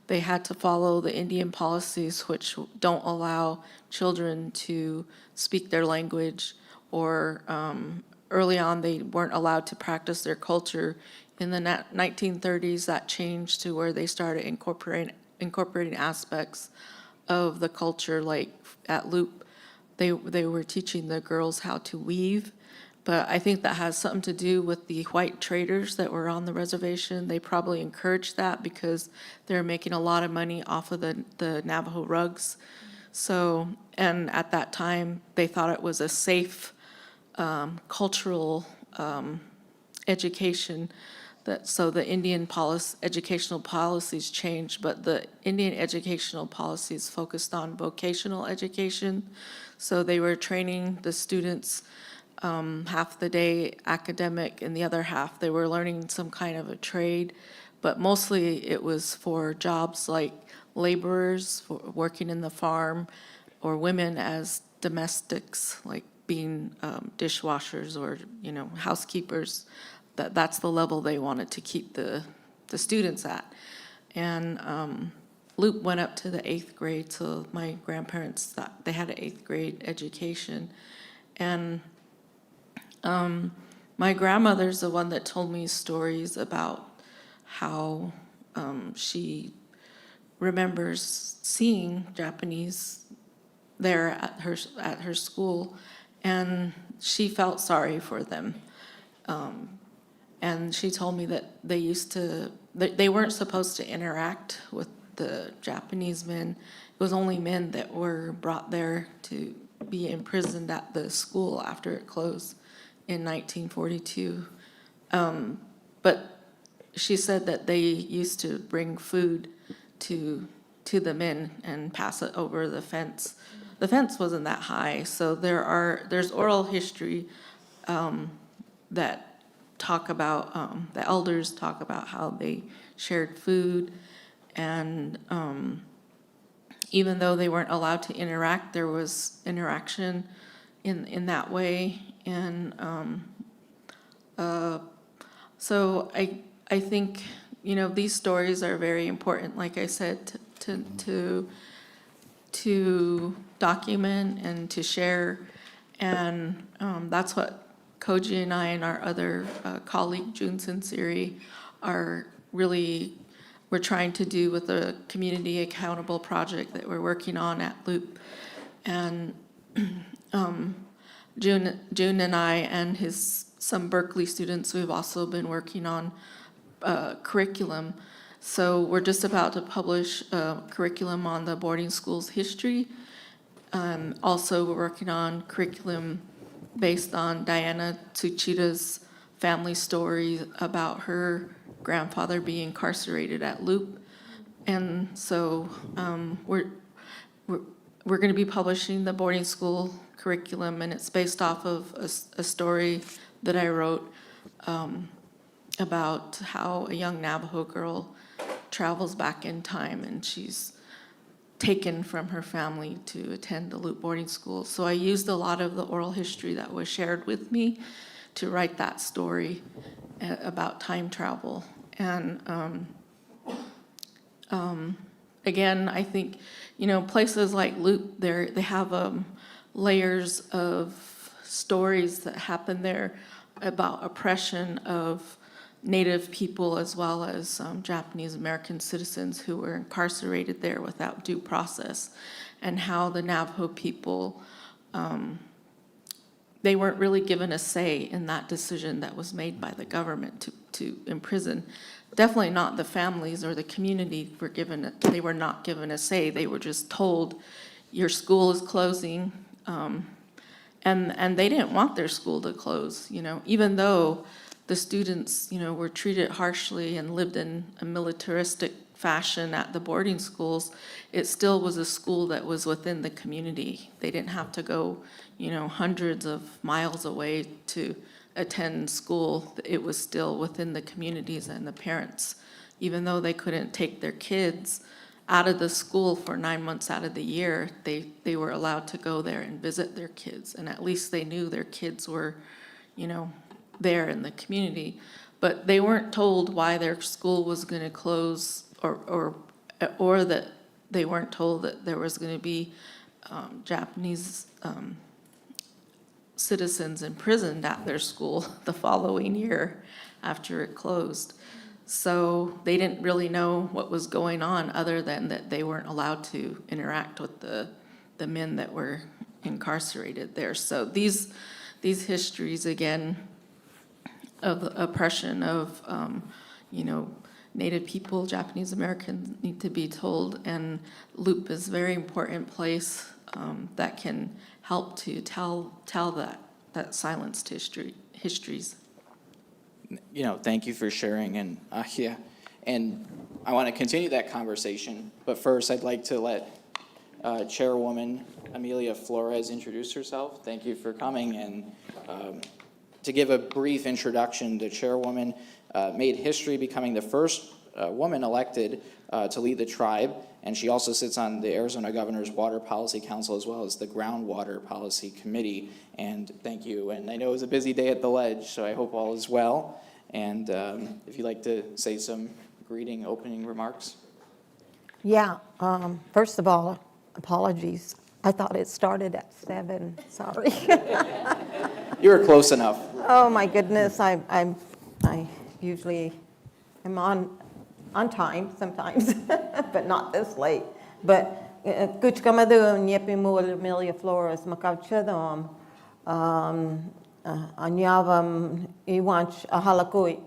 they had to follow the Indian policies, which don't allow children to speak their language, or early on they weren't allowed to practice their culture. In the 1930s, that changed to where they started incorporating aspects of the culture. Like at Loop, they were teaching the girls how to weave, but I think that has something to do with the white traders that were on the reservation. They probably encouraged that because they're making a lot of money off of the Navajo rugs. So, and at that time, they thought it was a safe cultural education. So the Indian educational policies changed, but the Indian educational policies focused on vocational education. So they were training the students half the day academic, and the other half they were learning some kind of a trade. But mostly it was for jobs like laborers, for working in the farm, or women as domestics, like being dishwashers or housekeepers. That's the level they wanted to keep the students at. And Luke went up to the 8th grade, so my grandparents thought they had an 8th grade education. And my grandmother's the one that told me stories about how she remembers seeing Japanese there at her school, and she felt sorry for them. And she told me that they weren't supposed to interact with the Japanese men. It was only men that were brought there to be imprisoned at the school after it closed in 1942. But she said that they used to bring food to the men and pass it over the fence. The fence wasn't that high, so there's oral history that talk about, the elders talk about how they shared food, and even though they weren't allowed to interact, there was interaction in that way. And so I think, these stories are very important, like I said, to document and to share. And that's what Koji and I and our other colleague, Jun Sinsiri, we're trying to do with the Community Accountable Project that we're working on at Loop. And June and I and some Berkeley students, we've also been working on curriculum. So we're just about to publish a curriculum on the boarding school's history. Also, we're working on curriculum based on Diana Tsuchida's family story about her grandfather being incarcerated at Loop. And so we're going to be publishing the boarding school curriculum, and it's based off of a story that I wrote about how a young Navajo girl travels back in time, and she's taken from her family to attend the Loop boarding school. So I used a lot of the oral history that was shared with me to write that story about time travel. And again, I think, places like Loop, they have layers of stories that happen there about oppression of Native people as well as Japanese American citizens who were incarcerated there without due process, and how the Navajo people, they weren't really given a say in that decision that was made by the government to imprison. Definitely not the families or the community they were not given a say. They were just told, your school is closing, and they didn't want their school to close, even though the students, were treated harshly and lived in a militaristic fashion at the boarding schools. It still was a school that was within the community. They didn't have to go, hundreds of miles away to attend school. It was still within the communities and the parents. Even though they couldn't take their kids out of the school for 9 months out of the year, they were allowed to go there and visit their kids. And at least they knew their kids were, there in the community. But they weren't told why their school was going to close, or that they weren't told that there was going to be Japanese citizens imprisoned at their school the following year after it closed. So they didn't really know what was going on, other than that they weren't allowed to interact with the men that were incarcerated there. So these histories, again, of the oppression of, Native people, Japanese Americans, need to be told. And Loop is a very important place that can help to tell that silenced histories. Thank you for sharing, and and I want to continue that conversation, but first I'd like to let Chairwoman Amelia Flores introduce herself. Thank you for coming, and to give a brief introduction, the Chairwoman made history becoming the first woman elected to lead the tribe, and she also sits on the Arizona Governor's Water Policy Council as well as the Groundwater Policy Committee. And thank you. And I know it was a busy day at the Ledge, so I hope all is well. And if you'd like to say some greeting, opening remarks? Yeah, first of all, apologies. I thought it started at 7, sorry. You were close enough. Oh, my goodness, I usually am on time sometimes, but not this late. But, kuchkamadu nyepimul Amelia Flores makauchadom, anyavam iwanch ahalakui.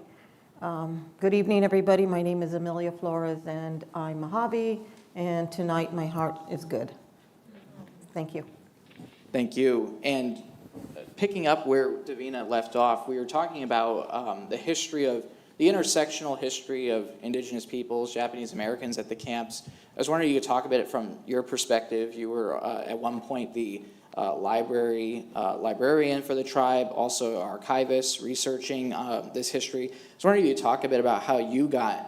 Good evening, everybody. My name is Amelia Flores, and I'm Mojave, and tonight my heart is good. Thank you. Thank you. And picking up where Davina left off, we were talking about the history of, the intersectional history of Indigenous peoples, Japanese Americans at the camps. I was wondering if you could talk about it from your perspective. You were at one point the librarian for the tribe, also archivist, researching this history. I was wondering if you could talk a bit about how you got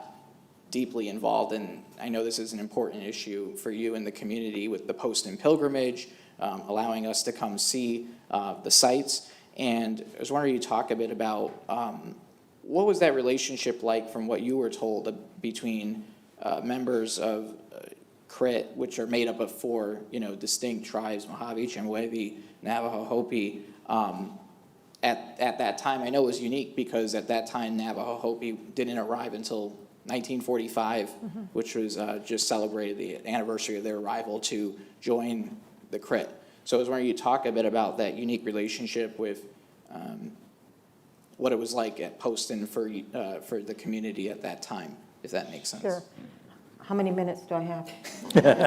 deeply involved, and I know this is an important issue for you in the community with the Poston pilgrimage, allowing us to come see the sites. And I was wondering if you talk a bit about what was that relationship like from what you were told between members of Crit, which are made up of 4, distinct tribes, Mojave, Chemehuevi, Navajo, Hopi. At that time, I know it was unique because at that time, Navajo, Hopi didn't arrive until 1945, which was just celebrated the anniversary of their arrival to join the Crit. So I was wondering you talk a bit about that unique relationship with what it was like at Poston for the community at that time, if that makes sense. Sure. How many minutes do I have?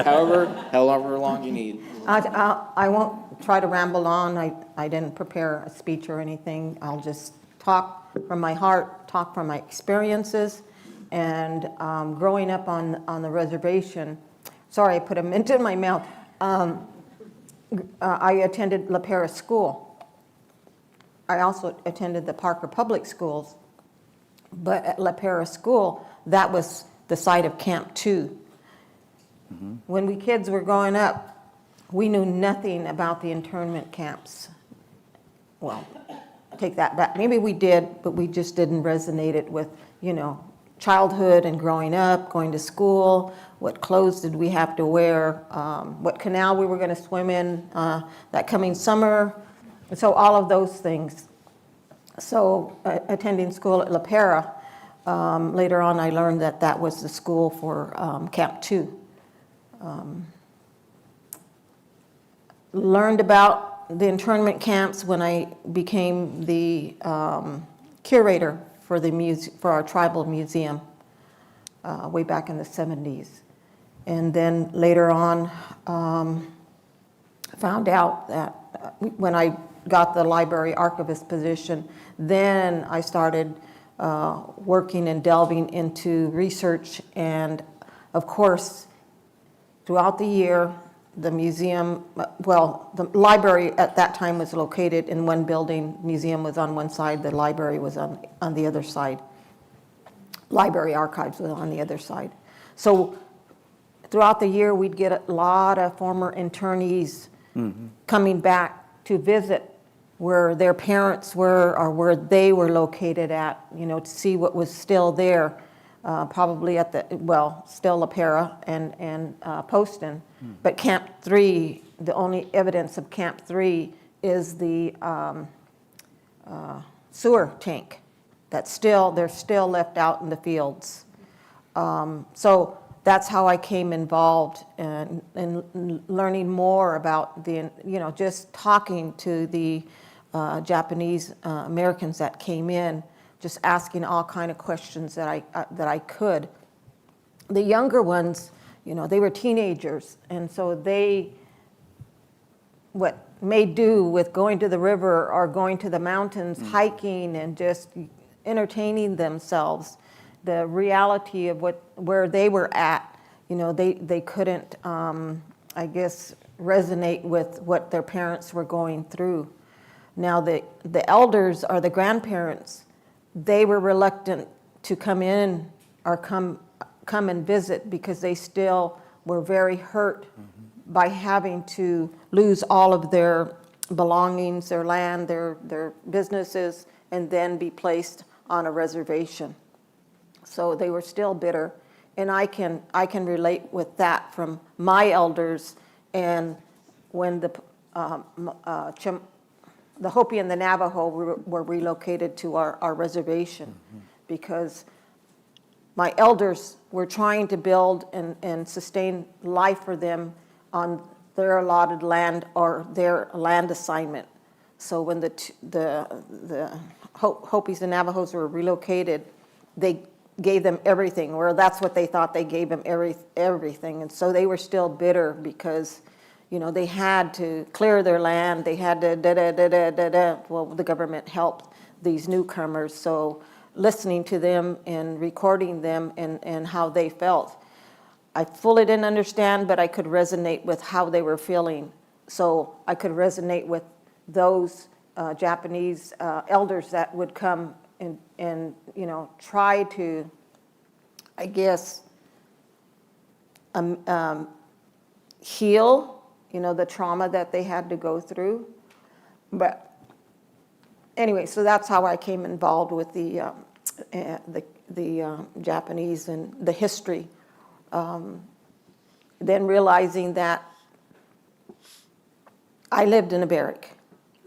However long you need. I won't try to ramble on. I didn't prepare a speech or anything. I'll just talk from my heart, talk from my experiences. And growing up on the reservation, sorry, I put a mint in my mouth. I attended La Pera School. I also attended the Parker Public Schools. But at La Pera School, that was the site of Camp 2. When we kids were growing up, we knew nothing about the internment camps. Well, take that back. Maybe we did, but we just didn't resonate it with, childhood and growing up, going to school, what clothes did we have to wear, what canal we were going to swim in that coming summer. So all of those things. So attending school at La Pera, later on I learned that that was the school for Camp 2. Learned about the internment camps when I became the curator for our tribal museum way back in the 70s. And then later on, found out that when I got the library archivist position, then I started working and delving into research. And of course, throughout the year, the museum, the library at that time was located in one building. Museum was on one side, the library was on the other side. Library archives was on the other side. So throughout the year, we'd get a lot of former internees coming back to visit where their parents were or where they were located at, to see what was still there. Probably at still La Pera and Poston. But Camp 3, the only evidence of Camp 3 is the sewer tank they're still left out in the fields. So that's how I came involved in learning more about just talking to the Japanese Americans that came in, just asking all kind of questions that I could. The younger ones, they were teenagers, and so they made do with going to the river or going to the mountains, hiking and just entertaining themselves. The reality of where they were at, they couldn't, I guess, resonate with what their parents were going through. Now the elders or the grandparents, they were reluctant to come in or come and visit because they still were very hurt by having to lose all of their belongings, their land, their businesses, and then be placed on a reservation. So they were still bitter. And I can relate with that from my elders. And when the Hopi and the Navajo were relocated to our reservation, because my elders were trying to build and sustain life for them on their allotted land or their land assignment. So when the Hopis and Navajos were relocated, they gave them everything, or that's what they thought, they gave them everything. And so they were still bitter because, you know, they had to clear their land, they had to da-da-da-da-da-da. Well, the government helped these newcomers, so listening to them and recording them and how they felt. I fully didn't understand, but I could resonate with how they were feeling. So I could resonate with those Japanese elders that would come and you know, try to, I guess, heal, you know, the trauma that they had to go through. But anyway, so that's how I came involved with the Japanese and the history. Then realizing that I lived in a barrack,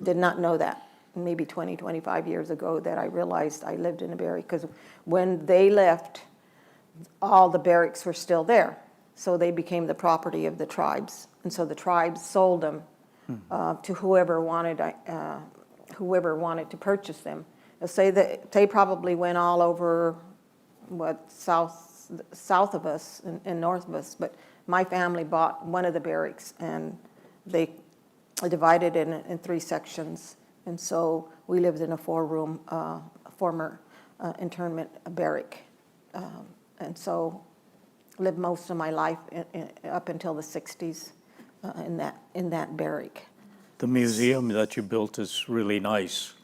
did not know that. Maybe 20, 25 years ago that I realized I lived in a barrack, because when they left, all the barracks were still there. So they became the property of the tribes. And so the tribes sold them to whoever wanted to purchase them. Let's say that they probably went all over south of us and north of us, but my family bought one of the barracks and they divided it in 3 sections. And so we lived in a 4-room former internment barrack. And so lived most of my life up until the 60s in that barrack. The museum that you built is really nice,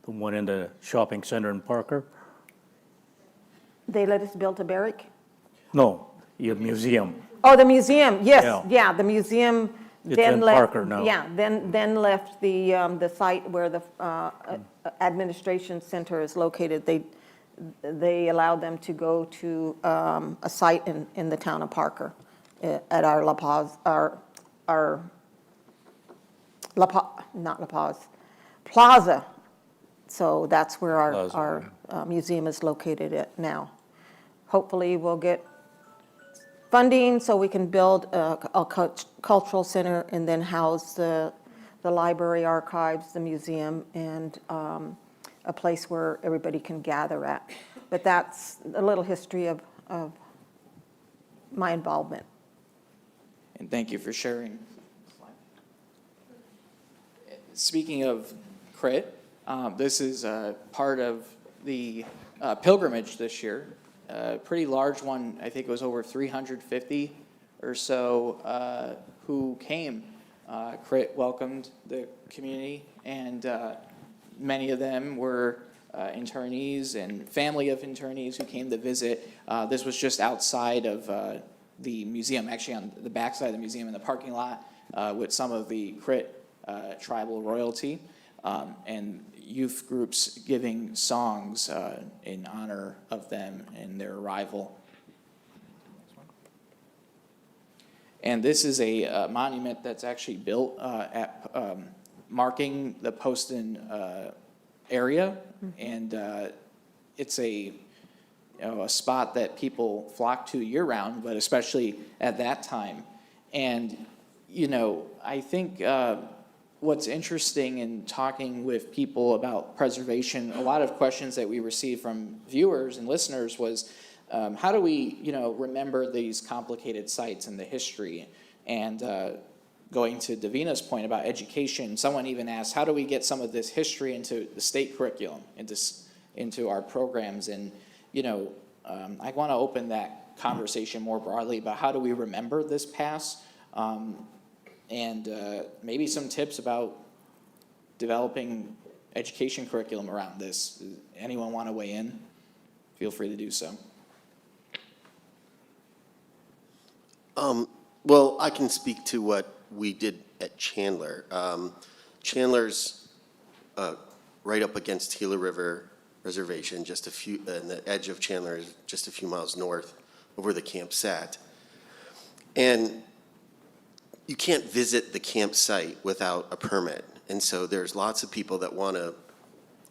the one in the shopping center in Parker. They let us build a barrack? No, your museum. Oh, the museum, yes, Yeah. yeah, the museum It's then in left. Parker now. Yeah, then left the site where the administration center is located. They allowed them to go to a site in the town of Parker at our La Paz, not La Paz, Plaza. So that's where our museum is located at now. Hopefully we'll get funding so we can build a cultural center and then house the library, archives, the museum, and a place where everybody can gather at. But that's a little history of my involvement. And thank you for sharing. Speaking of CRIT, this is part of the pilgrimage this year. A pretty large one. I think it was over 350 or so who came. CRIT welcomed the community, and many of them were internees and family of internees who came to visit. This was just outside of the museum, actually on the backside of the museum in the parking lot with some of the CRIT tribal royalty. And youth groups giving songs in honor of them and their arrival. And this is a monument that's actually built at marking the Poston area, and it's a spot that people flock to year-round, but especially at that time. And I think what's interesting in talking with people about preservation, a lot of questions that we received from viewers and listeners was, how do we, remember these complicated sites and the history? And going to Davina's point about education, someone even asked, how do we get some of this history into the state curriculum, into our programs? And, I want to open that conversation more broadly about how do we remember this past? And maybe some tips about developing education curriculum around this. Anyone want to weigh in? Feel free to do so. Well, I can speak to what we did at Chandler. Chandler's right up against Gila River, Reservation, just a few, and the edge of Chandler is just a few miles north of where the camp sat. And you can't visit the campsite without a permit. And so there's lots of people that want to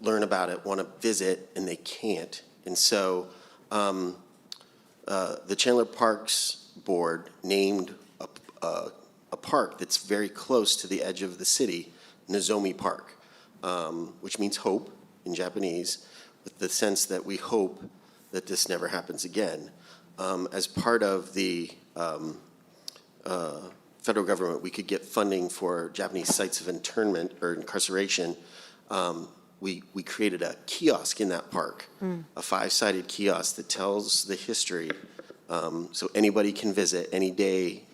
learn about it, want to visit, and they can't. And so the Chandler Parks Board named a park that's very close to the edge of the city, Nozomi Park, which means hope in Japanese, with the sense that we hope that this never happens again. As part of the federal government, we could get funding for Japanese sites of internment or incarceration. We created a kiosk in that park, a 5-sided kiosk that tells the history, so anybody can visit any day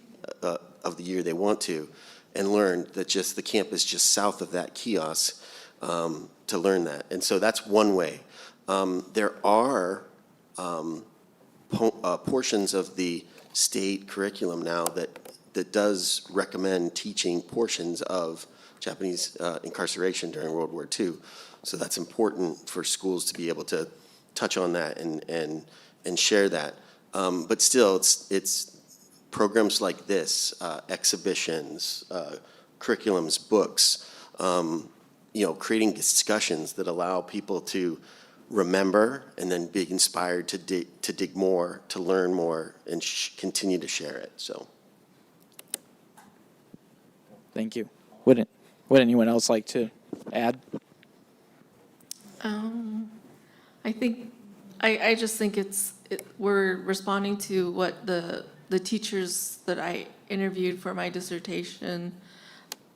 of the year they want to, and learn that just the camp is just south of that kiosk, to learn that. And so that's one way. There are portions of the state curriculum now that does recommend teaching portions of Japanese incarceration during World War II. So that's important for schools to be able to touch on that and share that. But still, it's programs like this, exhibitions, curriculums, books, creating discussions that allow people to remember and then be inspired to dig more, to learn more, and continue to share it. So, Thank you. Would anyone else like to add? I just think we're responding to what the teachers that I interviewed for my dissertation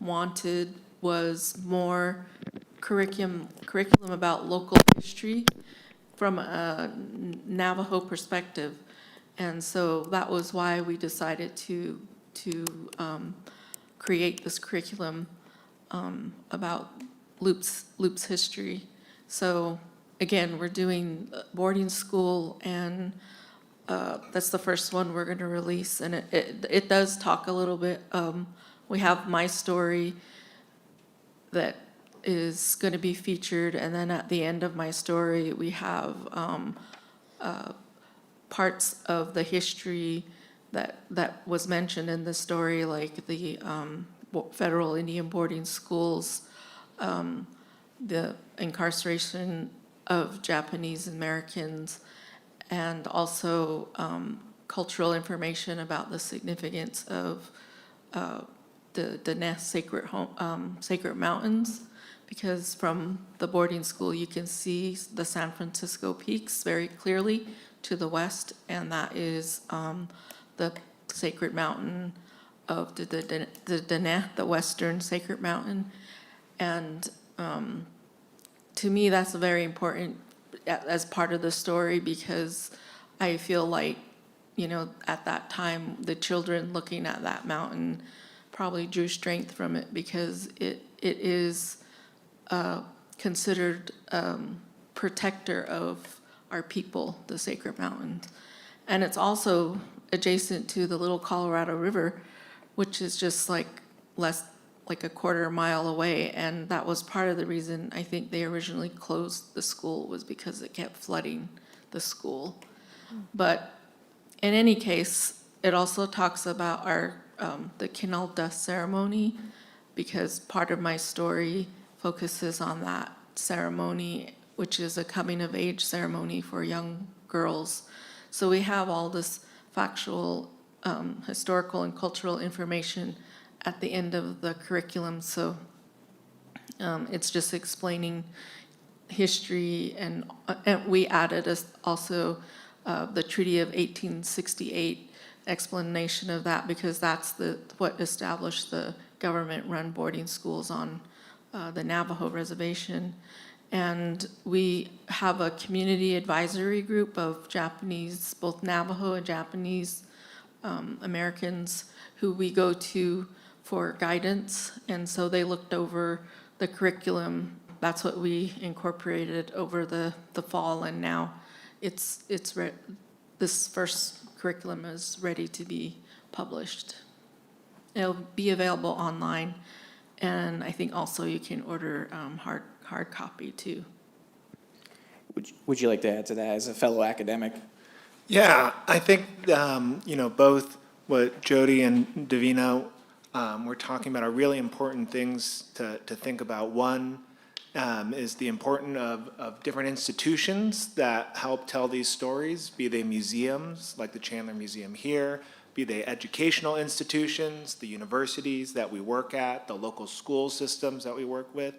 wanted was more curriculum about local history from a Navajo perspective. And so that was why we decided to create this curriculum about Loop's history. So again, we're doing boarding school, and that's the first one we're going to release. And it does talk a little bit. We have my story that is going to be featured, and then at the end of my story, we have parts of the history that was mentioned in the story, like the federal Indian boarding schools, the incarceration of Japanese Americans, and also cultural information about the significance of the Nez sacred mountains, because from the boarding school you can see the San Francisco peaks very clearly to the west, and that is the sacred mountain of the Dene, the western sacred mountain. And to me, that's very important as part of the story, because I feel like, at that time, the children looking at that mountain probably drew strength from it, because it is considered protector of our people, the sacred mountains. And it's also adjacent to the Little Colorado River, which is just like a quarter mile away. And that was part of the reason I think they originally closed the school, was because it kept flooding the school. But in any case, it also talks about the Kinalda ceremony, because part of my story focuses on that ceremony, which is a coming of age ceremony for young girls. So we have all this factual, historical and cultural information at the end of the curriculum. So it's just explaining history, and we added also the Treaty of 1868 explanation of that, because that's what established the government-run boarding schools on the Navajo reservation. And we have a community advisory group of Japanese, both Navajo and Japanese Americans, who we go to for guidance. And so they looked over the curriculum. That's what we incorporated over the fall, and now this first curriculum is ready to be published. It'll be available online, and I think also you can order hard copy too. would you like to add to that as a fellow academic? Yeah, I think, both what Jody and Davina were talking about are really important things to think about. One is the importance of different institutions that help tell these stories, be they museums like the Chandler Museum here, be they educational institutions, the universities that we work at, the local school systems that we work with,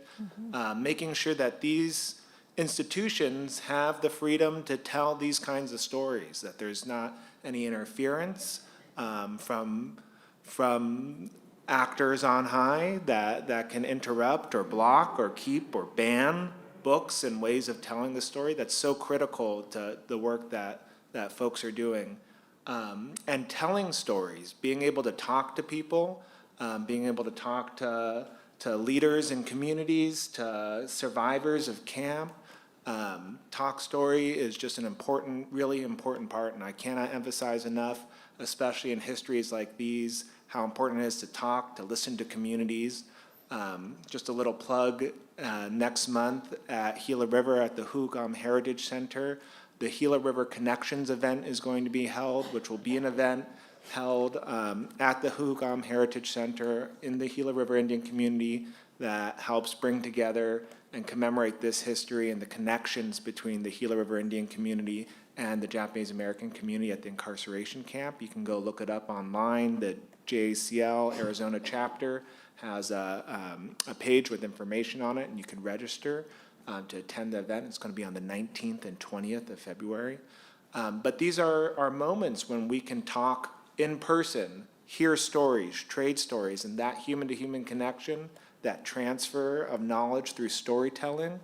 making sure that these institutions have the freedom to tell these kinds of stories, that there's not any interference from actors on high that can interrupt or block or keep or ban books and ways of telling the story. That's so critical to the work that folks are doing. And telling stories, being able to talk to people, being able to talk to leaders in communities, to survivors of camp. Talk story is just an important, really important part, and I cannot emphasize enough, especially in histories like these, how important it is to talk, to listen to communities. Just a little plug, next month at Gila River at the Hugam Heritage Center, the Gila River Connections event is going to be held, which will be an event held at the Hugam Heritage Center in the Gila River Indian community that helps bring together and commemorate this history and the connections between the Gila River Indian community and the Japanese American community at the incarceration camp. You can go look it up online. The JACL Arizona chapter has a page with information on it, and you can register to attend the event. It's going to be on the 19th and 20th of February. But these are moments when we can talk in person, hear stories, trade stories, and that human-to-human connection, that transfer of knowledge through storytelling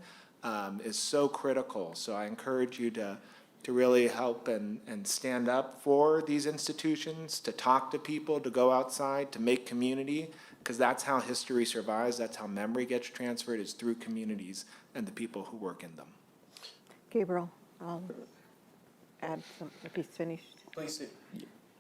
is so critical. So I encourage you to really help and stand up for these institutions, to talk to people, to go outside, to make community, because that's how history survives, that's how memory gets transferred, is through communities and the people who work in them. Gabriel, I'll add some, if he's finished. Please do.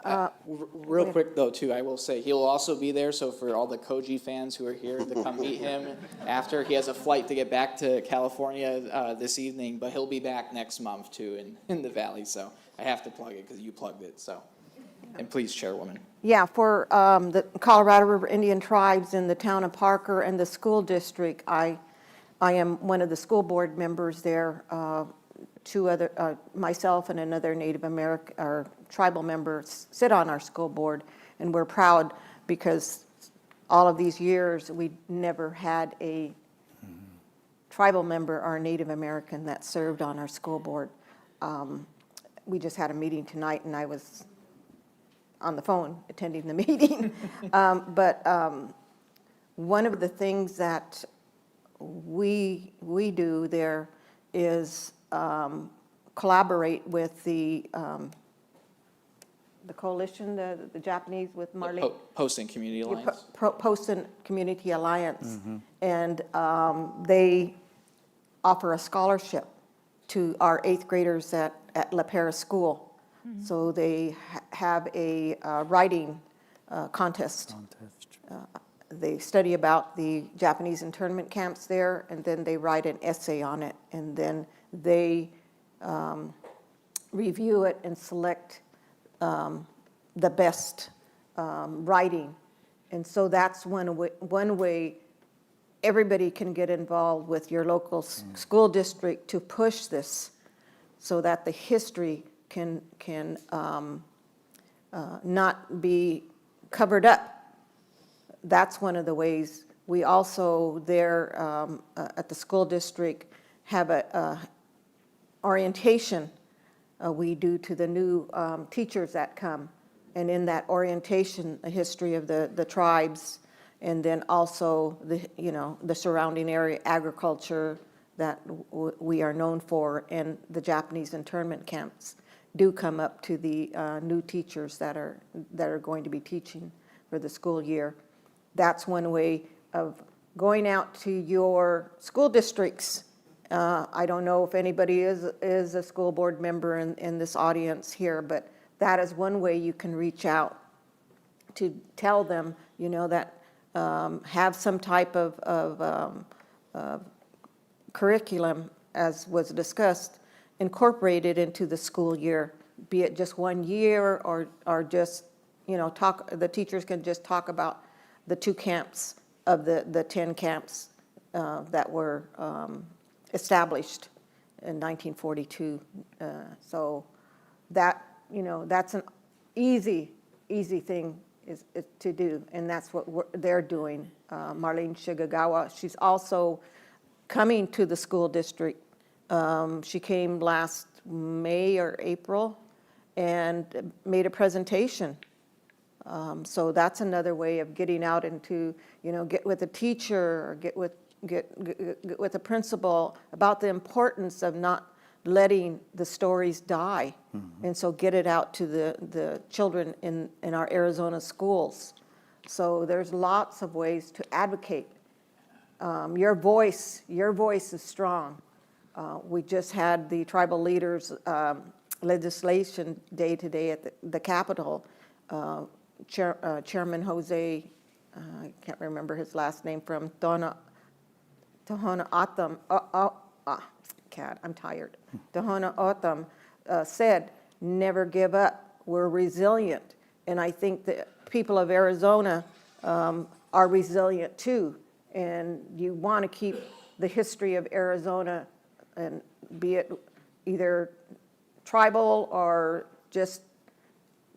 Go Real ahead. quick though too, I will say he'll also be there, so for all the Koji fans who are here to come meet him after, he has a flight to get back to California this evening, but he'll be back next month too in the Valley, so I have to plug it because you plugged it, so. And please, Chairwoman. Yeah, for the Colorado River Indian tribes in the town of Parker and the school district, I am one of the school board members there. Two other, myself and another Native American or tribal member sit on our school board, and we're proud because all of these years we never had a tribal member or Native American that served on our school board. We just had a meeting tonight, and I was on the phone attending the meeting. But one of the things that we do there is collaborate with the coalition, the Japanese with Marlene. Posting Community Alliance. Poston Community Alliance. And they offer a scholarship to our 8th graders at La Paris School. So they have a writing contest. They study about the Japanese internment camps there, and then they write an essay on it, and then they review it and select the best writing. And so that's one way everybody can get involved with your local school district to push this so that the history can not be covered up. That's one of the ways. We also there at the school district have a orientation we do to the new teachers that come. And in that orientation, a history of the tribes, and then also the surrounding area, agriculture that we are known for, and the Japanese internment camps do come up to the new teachers that are going to be teaching for the school year. That's one way of going out to your school districts. I don't know if anybody is a school board member in this audience here, but that is one way you can reach out to tell them, that have some type of curriculum, as was discussed, incorporated into the school year, be it just 1 year or just, the teachers can just talk about the 2 camps of the 10 camps that were established in 1942. So that, that's an easy thing is to do, and that's what they're doing. Marlene Shigagawa, she's also coming to the school district. She came last May or April and made a presentation. So that's another way of getting out into, get with a teacher or get with a principal about the importance of not letting the stories die. And so get it out to the children in our Arizona schools. So there's lots of ways to advocate. Your voice is strong. We just had the tribal leaders legislation day today at the Capitol. Chairman Jose, I can't remember his last name, from Tohono O'odham, I'm tired. Tohono O'odham said, never give up, we're resilient. And I think the people of Arizona are resilient too. And you want to keep the history of Arizona, and be it either tribal or just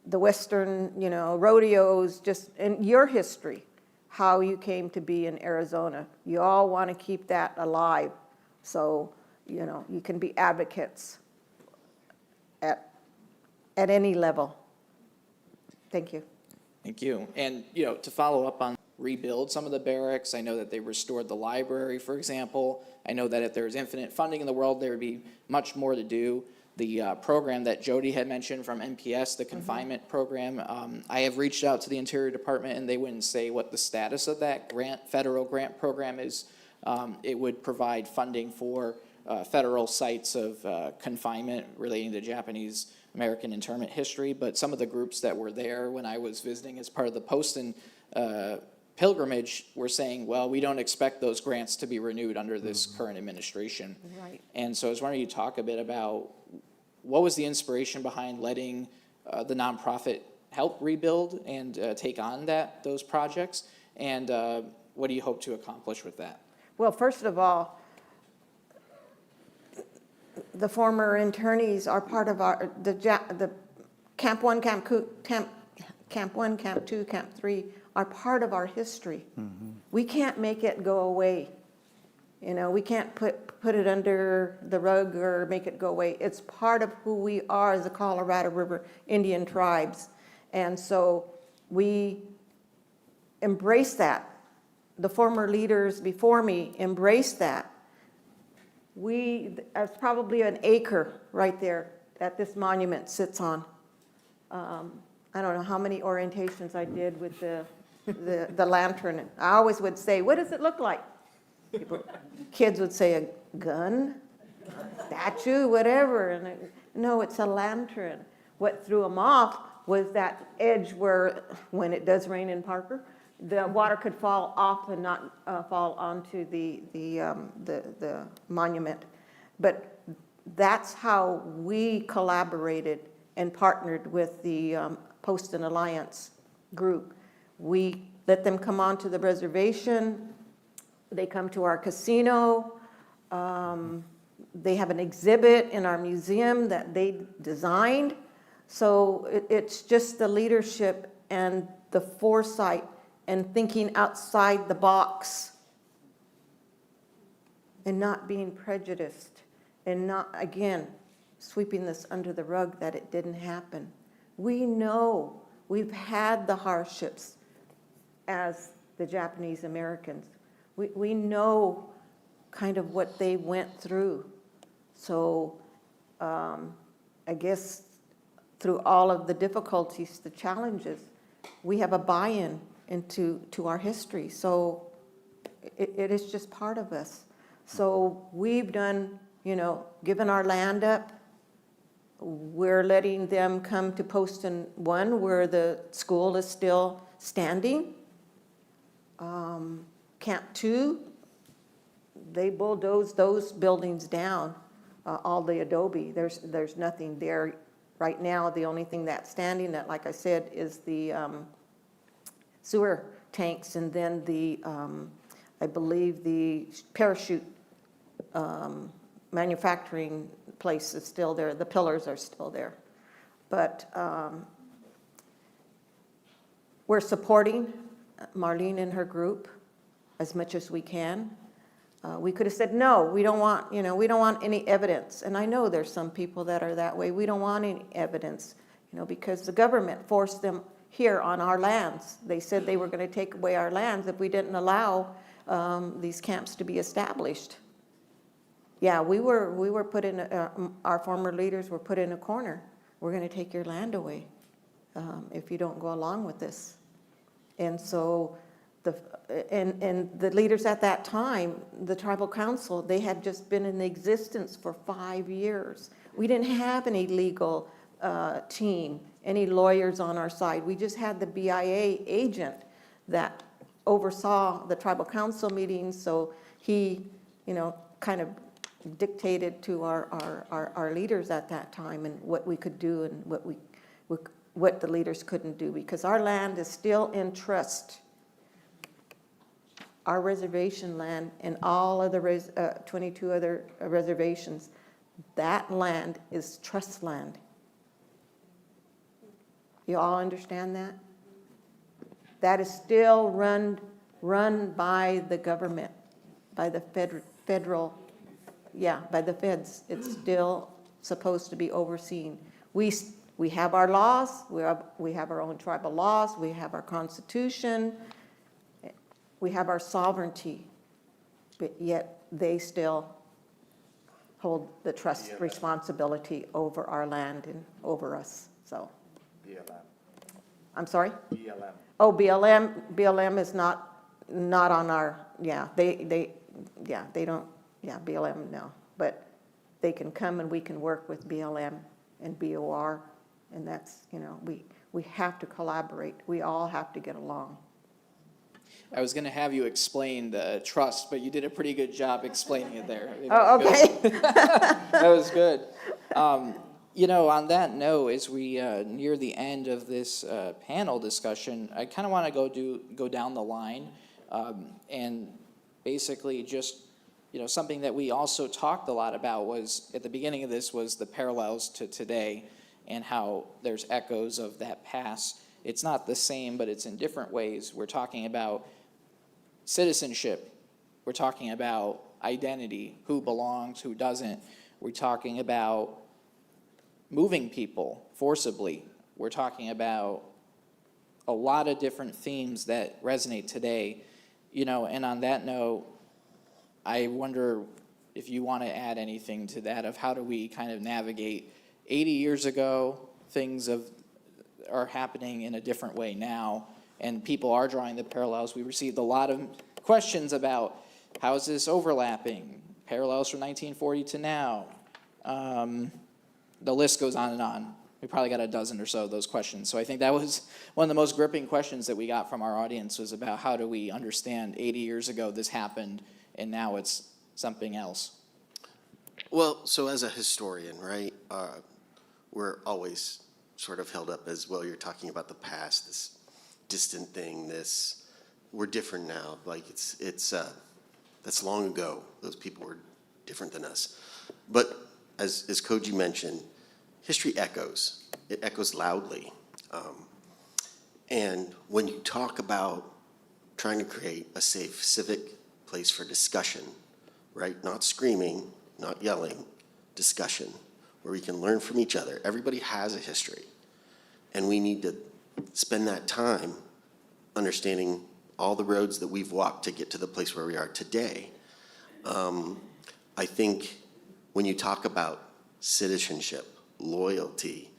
the Western, rodeos, just in your history, how you came to be in Arizona. You all want to keep that alive. So, you can be advocates at any level. Thank you. Thank you. And, to follow up on rebuild some of the barracks, I know that they restored the library, for example. I know that if there's infinite funding in the world, there would be much more to do. The program that Jody had mentioned from NPS, the confinement program, I have reached out to the Interior Department, and they wouldn't say what the status of that federal grant program is. It would provide funding for federal sites of confinement relating to Japanese American internment history, but some of the groups that were there when I was visiting as part of the Poston pilgrimage were saying, well, we don't expect those grants to be renewed under this current administration. Right. And so I was wondering you talk a bit about what was the inspiration behind letting the nonprofit help rebuild and take on those projects, and what do you hope to accomplish with that? Well, first of all, the former internees are part of the Camp 1, Camp 2, Camp 3 are part of our history. We can't make it go away. We can't put it under the rug or make it go away. It's part of who we are as the Colorado River Indian tribes. And so we embrace that. The former leaders before me embraced that. There's probably an acre right there that this monument sits on. I don't know how many orientations I did with the lantern. I always would say, what does it look like? Kids would say, a gun, statue, whatever. And no, it's a lantern. What threw them off was that edge where, when it does rain in Parker, the water could fall off and not fall onto the monument. But that's how we collaborated and partnered with the Poston Alliance group. We let them come onto the reservation. They come to our casino. They have an exhibit in our museum that they designed. So it's just the leadership and the foresight and thinking outside the box and not being prejudiced and not, again, sweeping this under the rug that it didn't happen. We know we've had the hardships as the Japanese Americans. We know kind of what they went through. So I guess through all of the difficulties, the challenges, we have a buy-in into our history. So it is just part of us. So we've done, given our land up. We're letting them come to Poston 1 where the school is still standing. Camp 2, they bulldozed those buildings down. all the adobe. There's nothing there right now. The only thing that's standing, that, like I said, is the sewer tanks, and then the, I believe the parachute manufacturing place is still there. The pillars are still there. But we're supporting Marlene and her group as much as we can. We could have said, no, we don't want, we don't want any evidence. And I know there's some people that are that way. We don't want any evidence, because the government forced them here on our lands. They said they were going to take away our lands if we didn't allow these camps to be established. Yeah, we were put in, our former leaders were put in a corner. We're going to take your land away if you don't go along with this. And so and the leaders at that time, the tribal council, they had just been in existence for 5 years. We didn't have any legal team, any lawyers on our side. We just had the BIA agent that oversaw the tribal council meetings. So he, kind of dictated to our leaders at that time and what we could do and what the leaders couldn't do, because our land is still in trust. Our reservation land and all of the 22 other reservations, that land is trust land. You all understand that? That is still run by the government, by the federal, by the feds. It's still supposed to be overseen. We have our laws, we have our own tribal laws, we have our constitution, we have our sovereignty, but yet they still hold the trust responsibility over our land and over us, so. BLM. I'm sorry? BLM. Oh, BLM is not on our, they don't, BLM, no. But they can come and we can work with BLM and BOR, and that's, we have to collaborate. We all have to get along. I was going to have you explain the trust, but you did a pretty good job explaining it there. Oh, okay. That was good. On that note, as we near the end of this panel discussion, I kind of want to go down the line and basically just, something that we also talked a lot about was, at the beginning of this, was the parallels to today and how there's echoes of that past. It's not the same, but it's in different ways. We're talking about citizenship. We're talking about identity, who belongs, who doesn't. We're talking about moving people forcibly. We're talking about a lot of different themes that resonate today. And on that note, I wonder if you want to add anything to that of how do we kind of navigate 80 years ago, things are happening in a different way now, and people are drawing the parallels. We received a lot of questions about how is this overlapping, parallels from 1940 to now. The list goes on and on. We probably got a dozen or so of those questions. So I think that was one of the most gripping questions that we got from our audience, was about how do we understand 80 years ago this happened and now it's something else. Well, so as a historian, right, we're always sort of held up as, well, you're talking about the past, this distant thing, we're different now. Like that's long ago. Those people were different than us. But as Koji mentioned, history echoes. It echoes loudly. And when you talk about trying to create a safe civic place for discussion, right? Not screaming, not yelling, discussion, where we can learn from each other. Everybody has a history. And we need to spend that time understanding all the roads that we've walked to get to the place where we are today. I think when you talk about citizenship, loyalty,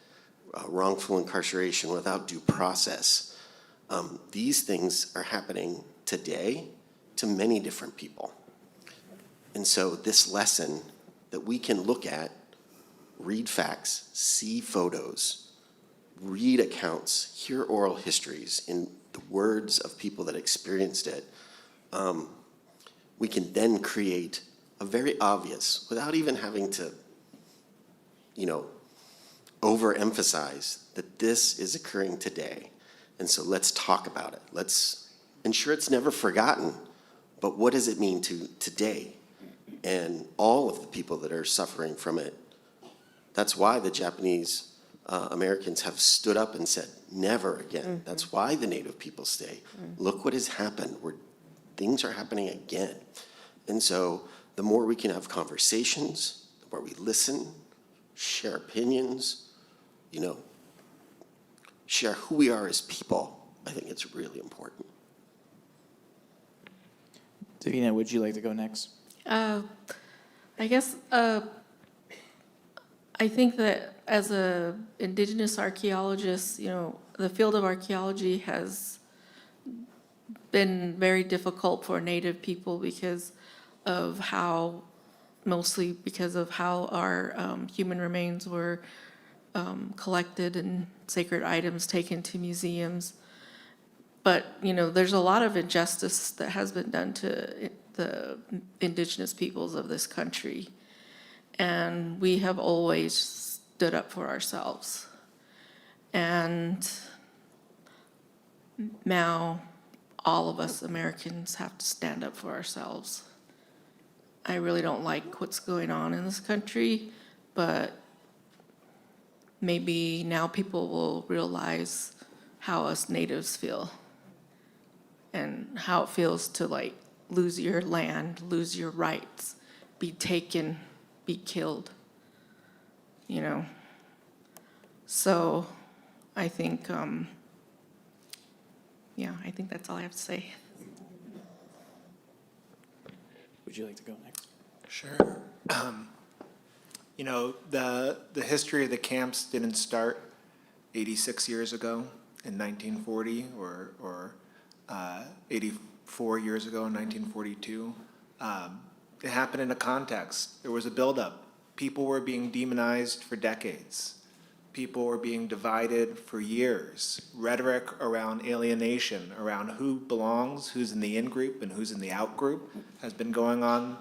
wrongful incarceration without due process, these things are happening today to many different people. And so this lesson that we can look at, read facts, see photos, read accounts, hear oral histories in the words of people that experienced it, we can then create a very obvious, without even having to overemphasize that this is occurring today. And so let's talk about it. Let's ensure it's never forgotten. But what does it mean to today and all of the people that are suffering from it? That's why the Japanese Americans have stood up and said, never again. That's why the Native people stay. Look what has happened. Things are happening again. And so the more we can have conversations, the more we listen, share opinions, share who we are as people, I think it's really important. Davina, would you like to go next? I guess I think that as a indigenous archaeologist, the field of archaeology has been very difficult for Native people mostly because of how our human remains were collected and sacred items taken to museums. But, there's a lot of injustice that has been done to the indigenous peoples of this country. And we have always stood up for ourselves. And now all of us Americans have to stand up for ourselves. I really don't like what's going on in this country, but maybe now people will realize how us natives feel and how it feels to lose your land, lose your rights, be taken, be killed, So I think, I think that's all I have to say. Would you like to go next? Sure. The history of the camps didn't start 86 years ago in 1940 or 84 years ago in 1942. It happened in a context. There was a buildup. People were being demonized for decades. People were being divided for years. Rhetoric around alienation, around who belongs, who's in the in-group and who's in the out-group, has been going on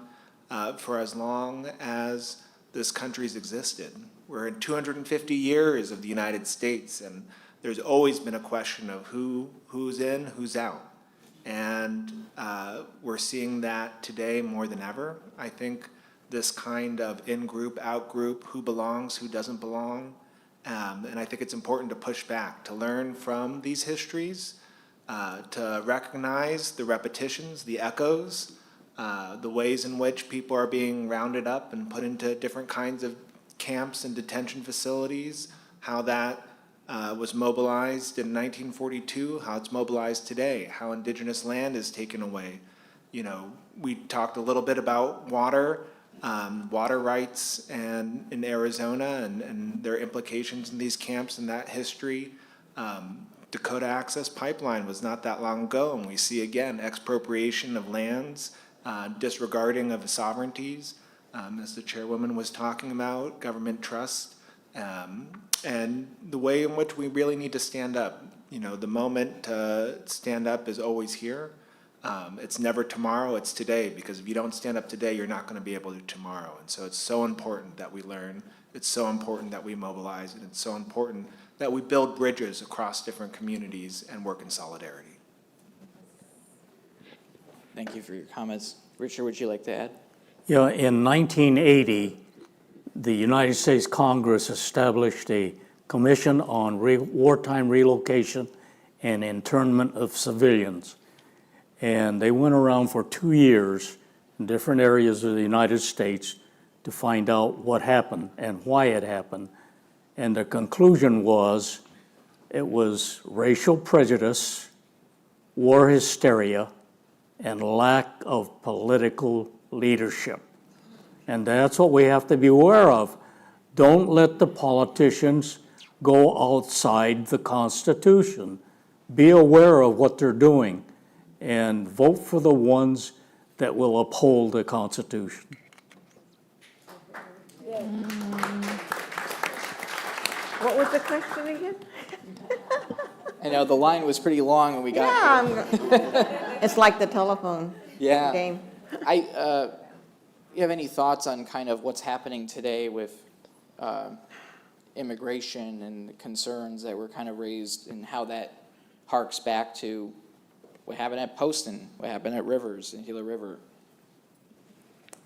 for as long as this country's existed. We're in 250 years of the United States, and there's always been a question of who's in, who's out. And we're seeing that today more than ever. I think this kind of in-group, out-group, who belongs, who doesn't belong, and I think it's important to push back, to learn from these histories, to recognize the repetitions, the echoes, the ways in which people are being rounded up and put into different kinds of camps and detention facilities, how that was mobilized in 1942, how it's mobilized today, how indigenous land is taken away. We talked a little bit about water rights and in Arizona and their implications in these camps and that history. Dakota Access Pipeline was not that long ago, and we see again expropriation of lands, disregarding of sovereignties, as the chairwoman was talking about, government trust, and the way in which we really need to stand up. The moment to stand up is always here. It's never tomorrow, it's today, because if you don't stand up today, you're not going to be able to tomorrow. And so it's so important that we learn, it's so important that we mobilize, and it's so important that we build bridges across different communities and work in solidarity. Thank you for your comments. Richard, would you like to add? Yeah, in 1980, the United States Congress established a commission on wartime relocation and internment of civilians. And they went around for 2 years in different areas of the United States to find out what happened and why it happened. And the conclusion was it was racial prejudice, war hysteria, and lack of political leadership. And that's what we have to be aware of. Don't let the politicians go outside the Constitution. Be aware of what they're doing and vote for the ones that will uphold the Constitution. What was the question again? I know the line was pretty long when we got here. It's like the telephone Yeah. game. You have any thoughts on kind of what's happening today with immigration and the concerns that were kind of raised and how that harks back to what happened at Poston, what happened at Rivers and Gila River.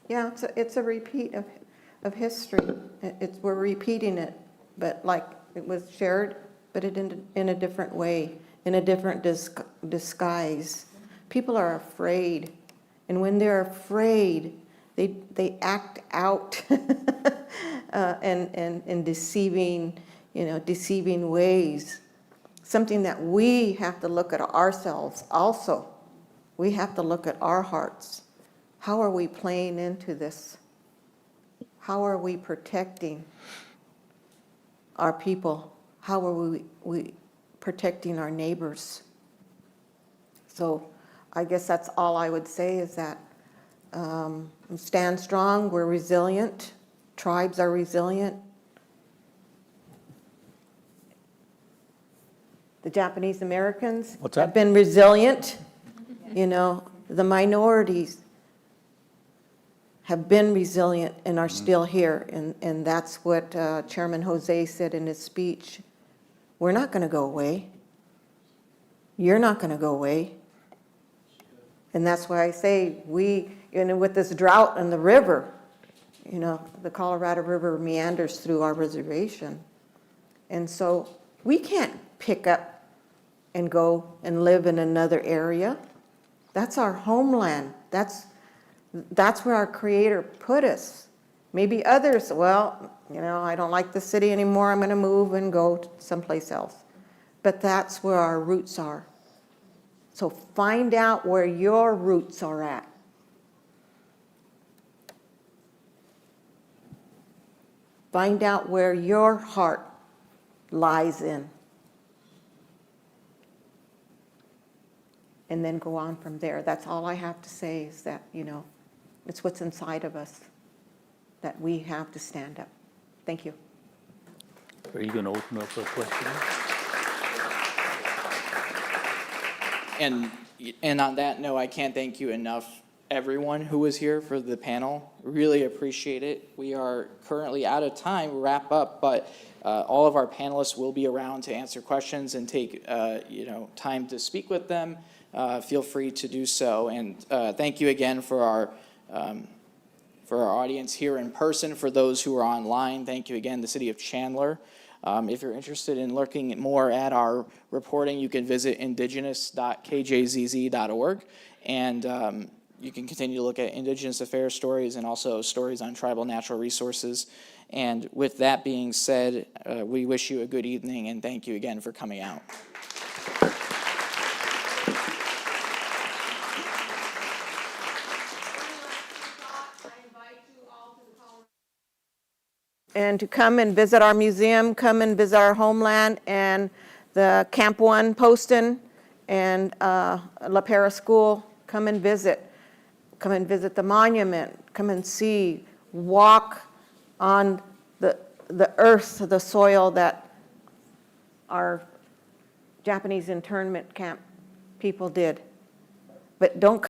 Yeah, it's a repeat of history. We're repeating it, but like it was shared, but it in a different way, in a different disguise. People are afraid, and when they're afraid, they act out and deceiving, deceiving ways. Something that we have to look at ourselves also. We have to look at our hearts. How are we playing into this? How are we protecting our people? How are we protecting our neighbors? So I guess that's all I would say is that stand strong, we're resilient, tribes are resilient. The Japanese Americans What's that? have been resilient. The minorities have been resilient and are still here. And that's what Chairman Jose said in his speech. We're not going to go away. You're not going to go away. And that's why I say with this drought in the river, the Colorado River meanders through our reservation. And so we can't pick up and go and live in another area. That's our homeland. That's where our Creator put us. Maybe others, I don't like the city anymore, I'm going to move and go someplace else. But that's where our roots are. So find out where your roots are at. Find out where your heart lies in. And then go on from there. That's all I have to say is that, it's what's inside of us that we have to stand up. Thank you. Are you going to open up for questions? And on that note, I can't thank you enough, everyone who was here for the panel. Really appreciate it. We are currently out of time, wrap up, but all of our panelists will be around to answer questions and take time to speak with them. Feel free to do so. And thank you again for our audience here in person. For those who are online, thank you again, the City of Chandler. If you're interested in looking more at our reporting, you can visit indigenous.kjzz.org. And you can continue to look at Indigenous affairs stories and also stories on tribal natural resources. And with that being said, we wish you a good evening and thank you again for coming out. And to come and visit our museum, come and visit our homeland, and the Camp One, Poston, and La Pera School, come and visit. Come and visit the monument, come and see, walk on the earth, the soil that our Japanese internment camp people did. But don't